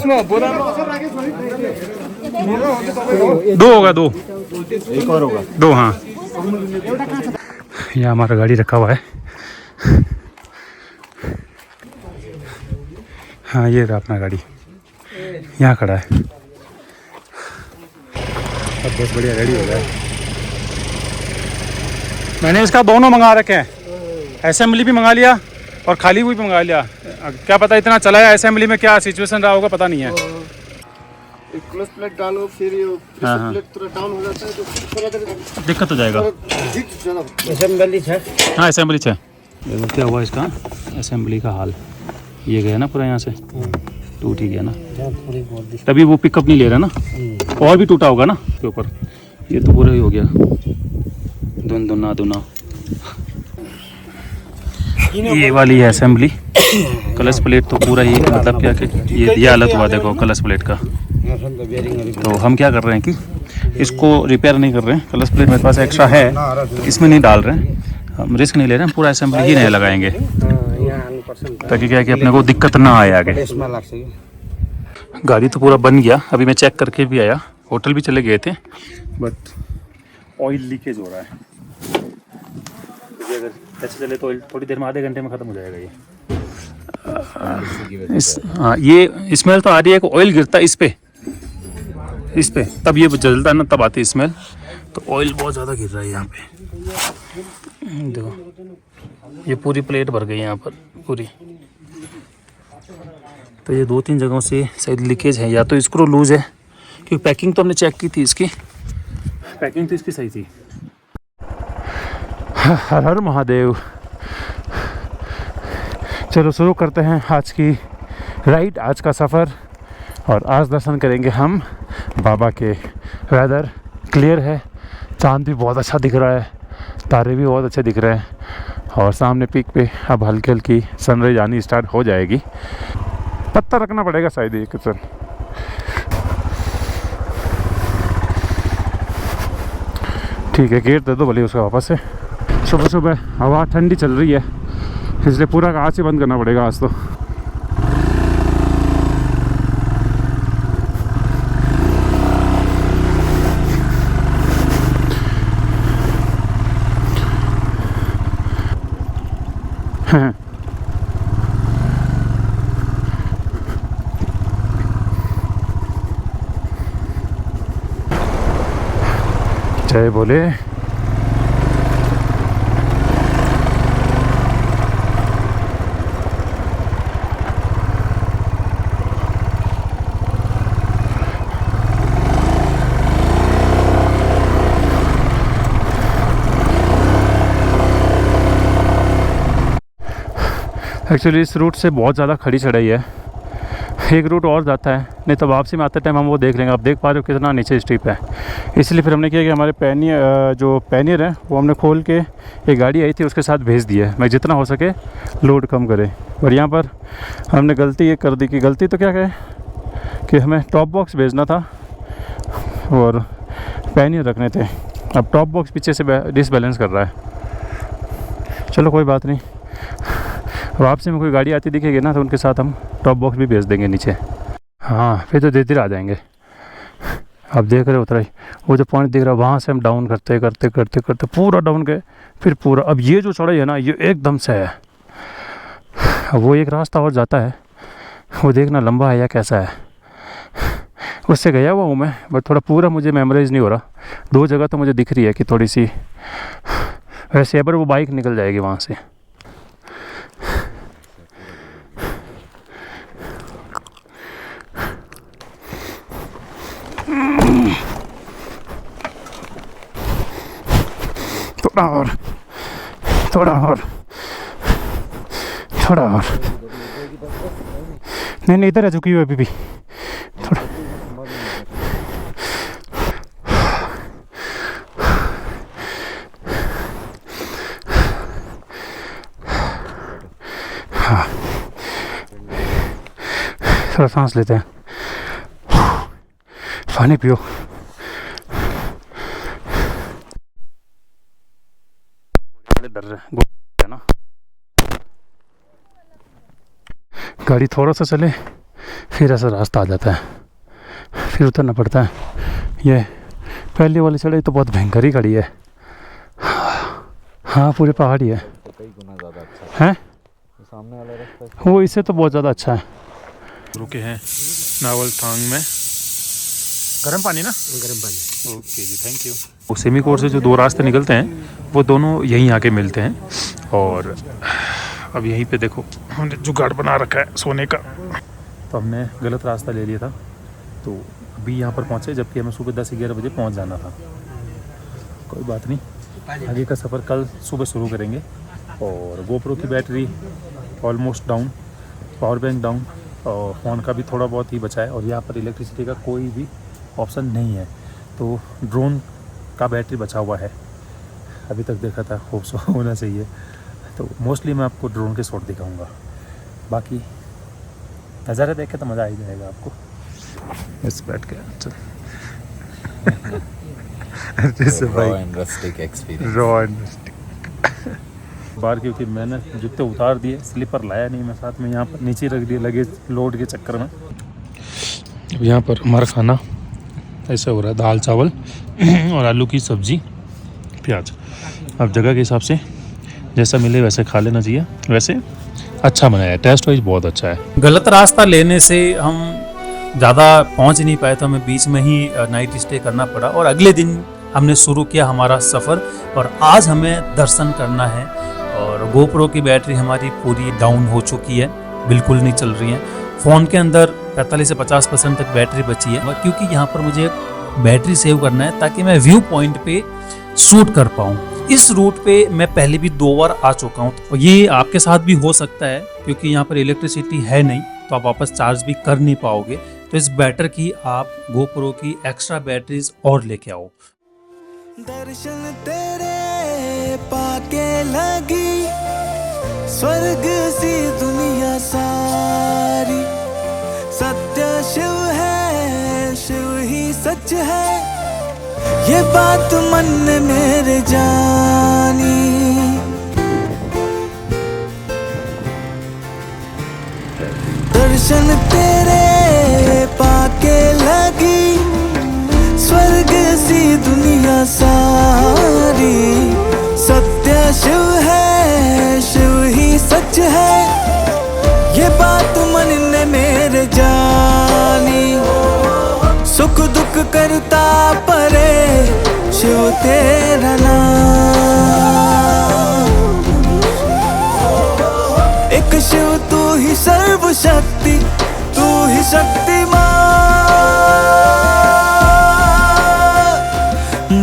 2 होगा, 2 एक और होगा, 2 हाँ। यहाँ हमारा गाड़ी रखा हुआ है। हाँ ये रहा अपना गाड़ी, यहाँ खड़ा है। अब बहुत बढ़िया रेडी हो गया है। मैंने इसका दोनों मंगा रखे हैं, असेंबली भी मंगा लिया और खाली हुई भी मंगा लिया। क्या पता इतना चला है, असेंबली में क्या सिचुएशन रहा होगा पता नहीं है। क्लच प्लेट डालो, फिर ये प्लेट थोड़ा डाउन हो जाता है तो थोड़ा दिक्कत हो जाएगा। असेंबली है। हाँ असेंबली है। देखो क्या हुआ इसका असेंबली का हाल, ये गया ना पूरा यहाँ से, टूट ही गया ना, तभी वो पिकअप नहीं ले रहा ना, और भी टूटा होगा ना के ऊपर, ये तो पूरा ही हो गया दुना। ये वाली है असेंबली, क्लच प्लेट तो पूरा ही, मतलब क्या कि ये हालत हुआ देखो क्लच प्लेट का। तो हम क्या कर रहे हैं कि इसको रिपेयर नहीं कर रहे हैं, क्लच प्लेट मेरे पास एक्स्ट्रा है, इसमें नहीं डाल रहे हैं, हम रिस्क नहीं ले रहे हैं, पूरा असेंबली ही नया लगाएंगे, ताकि क्या है कि अपने को दिक्कत ना आए आगे। गाड़ी तो पूरा बन गया, अभी मैं चेक करके भी आया, होटल भी चले गए थे, बट ऑयल लीकेज हो रहा है। अगर ऐसे चले तो ऑयल थोड़ी देर में, आधे घंटे में ख़त्म हो जाएगा ये। हाँ ये स्मेल तो आ रही है कि ऑयल गिरता है इस पे तब ये जलता है ना, तब आती है स्मेल। तो ऑयल बहुत ज़्यादा गिर रहा है यहाँ पे, देखो ये पूरी प्लेट भर गई यहाँ पर पूरी। तो ये 2-3 जगहों से शायद लीकेज है, या तो स्क्रू लूज है, क्योंकि पैकिंग तो हमने चेक की थी, इसकी पैकिंग तो इसकी सही थी। हर हर महादेव। चलो शुरू करते हैं आज की राइड, आज का सफ़र, और आज दर्शन करेंगे हम बाबा के। वेदर क्लियर है, चांद भी बहुत अच्छा दिख रहा है, तारे भी बहुत अच्छे दिख रहे हैं, और सामने पीक पे अब हल्की हल्की सनराइज आनी स्टार्ट हो जाएगी। पत्ता रखना पड़ेगा शायद एक चल। ठीक है, गेट दे दो भले उसका वापस से। सुबह सुबह हवा ठंडी चल रही है, इसलिए पूरा आज ही बंद करना पड़ेगा आज तो। जय बोले। एक्चुअली इस रूट से बहुत ज़्यादा खड़ी चढ़ाई है, एक रूट और जाता है, नहीं तो वापसी में आते टाइम हम वो देख लेंगे। आप देख पा रहे हो कितना नीचे स्ट्रिप है, इसलिए फिर हमने किया कि हमारे जो पैनियर है वो हमने खोल के, एक गाड़ी आई थी उसके साथ भेज दिया है, मैं जितना हो सके लोड कम करे। और यहाँ पर हमने गलती ये कर दी कि गलती तो क्या कहे कि हमें टॉप बॉक्स भेजना था और पैनियर रखने थे। अब टॉप बॉक्स पीछे से डिसबैलेंस कर रहा है। चलो कोई बात नहीं, वापसी में कोई गाड़ी आती दिखेगी ना तो उनके साथ हम टॉप बॉक्स भी भेज देंगे नीचे। हाँ फिर तो धीरे धीरे आ जाएंगे। आप देख रहे हो उतना ही वो जो पॉइंट दिख रहा है वहाँ से हम डाउन करते करते करते करते पूरा डाउन गए, फिर पूरा। अब ये जो चढ़ाई है ना ये एकदम से है। अब वो एक रास्ता और जाता है, वो देखना लंबा है या कैसा है। उससे गया हुआ हूँ मैं, बट थोड़ा पूरा मुझे मेमोराइज़ नहीं हो रहा। 2 जगह तो मुझे दिख रही है कि थोड़ी सी वैसे, पर वो बाइक निकल जाएगी वहाँ से। थोड़ा और, थोड़ा और, थोड़ा और। नहीं इधर है झुकी हुई अभी भी थोड़ा। हाँ थोड़ा सांस लेते हैं, पानी पियो। डर रहे है ना, गाड़ी थोड़ा सा चले फिर ऐसा रास्ता आ जाता है, फिर उतरना पड़ता है। ये पहले वाली चढ़ाई तो बहुत भयंकर ही गाड़ी है। हाँ पूरे पहाड़ी है, कई गुना ज़्यादा अच्छा हैं सामने वाला रास्ता वो इससे तो बहुत ज़्यादा अच्छा है। रुके हैं नावल थांग में। गर्म पानी ना, गर्म पानी। ओके जी, थैंक यू। वो सेमी कोर्स से जो 2 रास्ते निकलते हैं वो दोनों यहीं आके मिलते हैं। और अब यहीं पे देखो हमने जुगाड़ बना रखा है सोने का। तो हमने गलत रास्ता ले लिया था, तो अभी यहाँ पर पहुँचे, जबकि हमें सुबह 10-11 बजे पहुँच जाना था। कोई बात नहीं, आगे का सफ़र कल सुबह शुरू करेंगे। और GoPro की battery almost down, power bank down, और फ़ोन का भी थोड़ा बहुत ही बचा है। और यहाँ पर इलेक्ट्रिसिटी का कोई भी ऑप्शन नहीं है, तो ड्रोन का बैटरी बचा हुआ है। अभी तक देखा था, होप सो होना चाहिए। तो मोस्टली मैं आपको ड्रोन के शॉट दिखाऊंगा, बाकी नज़ारा देख के तो मज़ा आ ही जाएगा आपको। इस बैठ के चल रॉ एंड बार, क्योंकि मैंने जूते उतार दिए, स्लीपर लाया नहीं मैं साथ में, यहाँ पर नीचे रख दिए लगेज लोड के चक्कर में। अब यहाँ पर हमारा खाना ऐसा हो रहा है, दाल चावल और आलू की सब्ज़ी, प्याज। अब जगह के हिसाब से जैसा मिले वैसे खा लेना चाहिए। वैसे अच्छा बनाया है, टेस्ट वाइज बहुत अच्छा है। गलत रास्ता लेने से हम ज़्यादा पहुंच नहीं पाए, तो हमें बीच में ही नाइट स्टे करना पड़ा। और अगले दिन हमने शुरू किया हमारा सफ़र, और आज हमें दर्शन करना है। और GoPro की बैटरी हमारी पूरी डाउन हो चुकी है, बिल्कुल नहीं चल रही है। फ़ोन के अंदर 45 से 50% तक बैटरी बची है, क्योंकि यहाँ पर मुझे बैटरी सेव करना है ताकि मैं व्यू पॉइंट पे शूट कर पाऊँ। इस रूट पे मैं पहले भी 2 बार आ चुका हूँ, और ये आपके साथ भी हो सकता है, क्योंकि यहाँ पर इलेक्ट्रिसिटी है नहीं, तो आप वापस चार्ज भी कर नहीं पाओगे। तो इस बेटर की आप GoPro की एक्स्ट्रा बैटरीज और लेके आओ। दर्शन तेरे पाके लगी स्वर्ग सी दुनिया सारी, सत्य शिव है, शिव ही सच है, ये बात मन ने मेरे जानी। दर्शन तेरे पाके लगी स्वर्ग सी दुनिया सारी, सत्य शिव है, शिव ही सच है, ये बात मन ने मेरे जानी। सुख दुख करता परे शिव तेरा नाम, एक शिव तू ही सर्वशक्ति, तू ही शक्तिमान।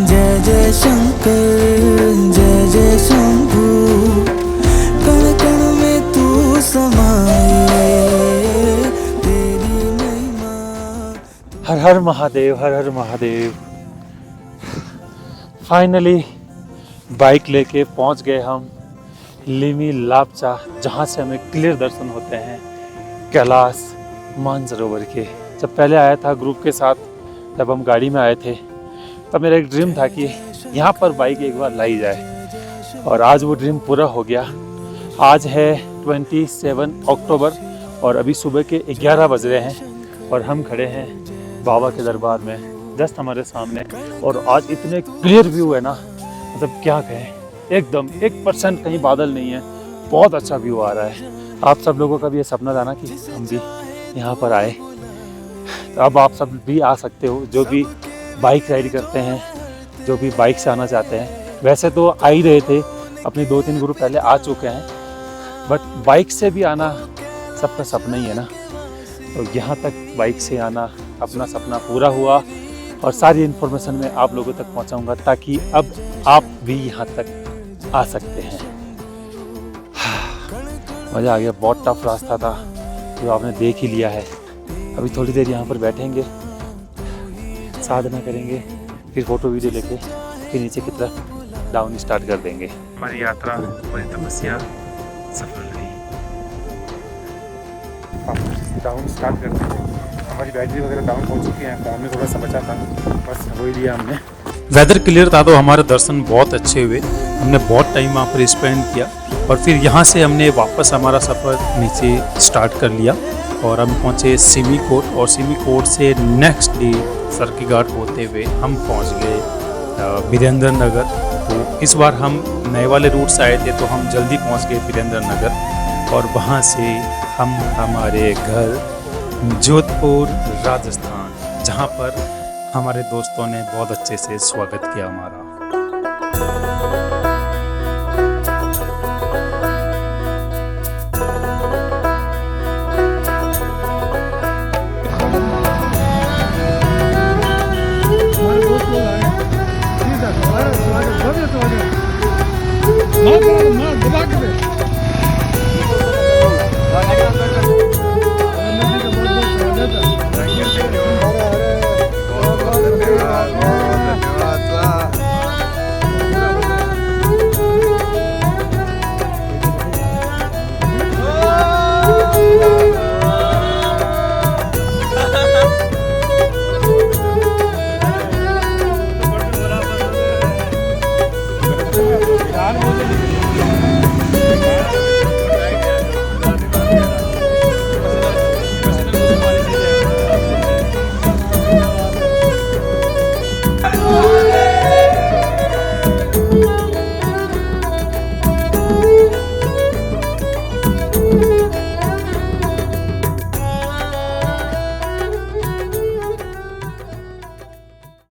जय जय शंकर, जय जय शंभू, कण कण में तू समाए, तेरी हर महादेव, हर हर महादेव। फाइनली बाइक लेके पहुंच गए हम लिमी लापचा, जहां से हमें क्लियर दर्शन होते हैं कैलाश मानसरोवर के। जब पहले आया था ग्रुप के साथ, जब हम गाड़ी में आए थे, तब मेरा एक ड्रीम था कि यहाँ पर बाइक एक बार लाई जाए, और आज वो ड्रीम पूरा हो गया। आज है 27 अक्टूबर और अभी सुबह के 11 बज रहे हैं और हम खड़े हैं बाबा के दरबार में, जस्ट हमारे सामने। और आज इतने क्लियर व्यू है ना, मतलब क्या कहें, एकदम 1% कहीं बादल नहीं है, बहुत अच्छा व्यू आ रहा है। आप सब लोगों का भी ये सपना था ना कि हम भी यहाँ पर आए, तो अब आप सब भी आ सकते हो, जो भी बाइक राइड करते हैं, जो भी बाइक से आना चाहते हैं। वैसे तो आ ही रहे थे, अपने 2-3 ग्रुप पहले आ चुके हैं, बट बाइक से भी आना सबका सपना ही है ना। तो यहाँ तक बाइक से आना अपना सपना पूरा हुआ, और सारी इन्फॉर्मेशन मैं आप लोगों तक पहुँचाऊँगा, ताकि अब आप भी यहाँ तक आ सकते हैं। मज़ा आ गया, बहुत टफ रास्ता था जो आपने देख ही लिया है। अभी थोड़ी देर यहाँ पर बैठेंगे, साधना करेंगे, फिर फोटो वीडियो लेके फिर नीचे की तरफ डाउन स्टार्ट कर देंगे। हमारी यात्रा, हमारी तपस्या सफल रही। डाउन स्टार्ट करते हैं। हमारी बैटरी वगैरह डाउन हो चुकी है, काम में थोड़ा सा बचा था, बस हो ही लिया हमने। वेदर क्लियर था तो हमारे दर्शन बहुत अच्छे हुए। हमने बहुत टाइम वहाँ पर स्पेंड किया, और फिर यहाँ से हमने वापस हमारा सफ़र नीचे स्टार्ट कर लिया, और हम पहुँचे सिमीकोट, और सिमीकोट से नेक्स्ट डे सरकी घाट होते हुए हम पहुँच गए वीरेंद्र नगर। तो इस बार हम नए वाले रूट से आए थे, तो हम जल्दी पहुँच गए वीरेंद्र नगर, और वहाँ से हम हमारे घर जोधपुर राजस्थान, जहाँ पर हमारे दोस्तों ने बहुत अच्छे से स्वागत किया हमारा।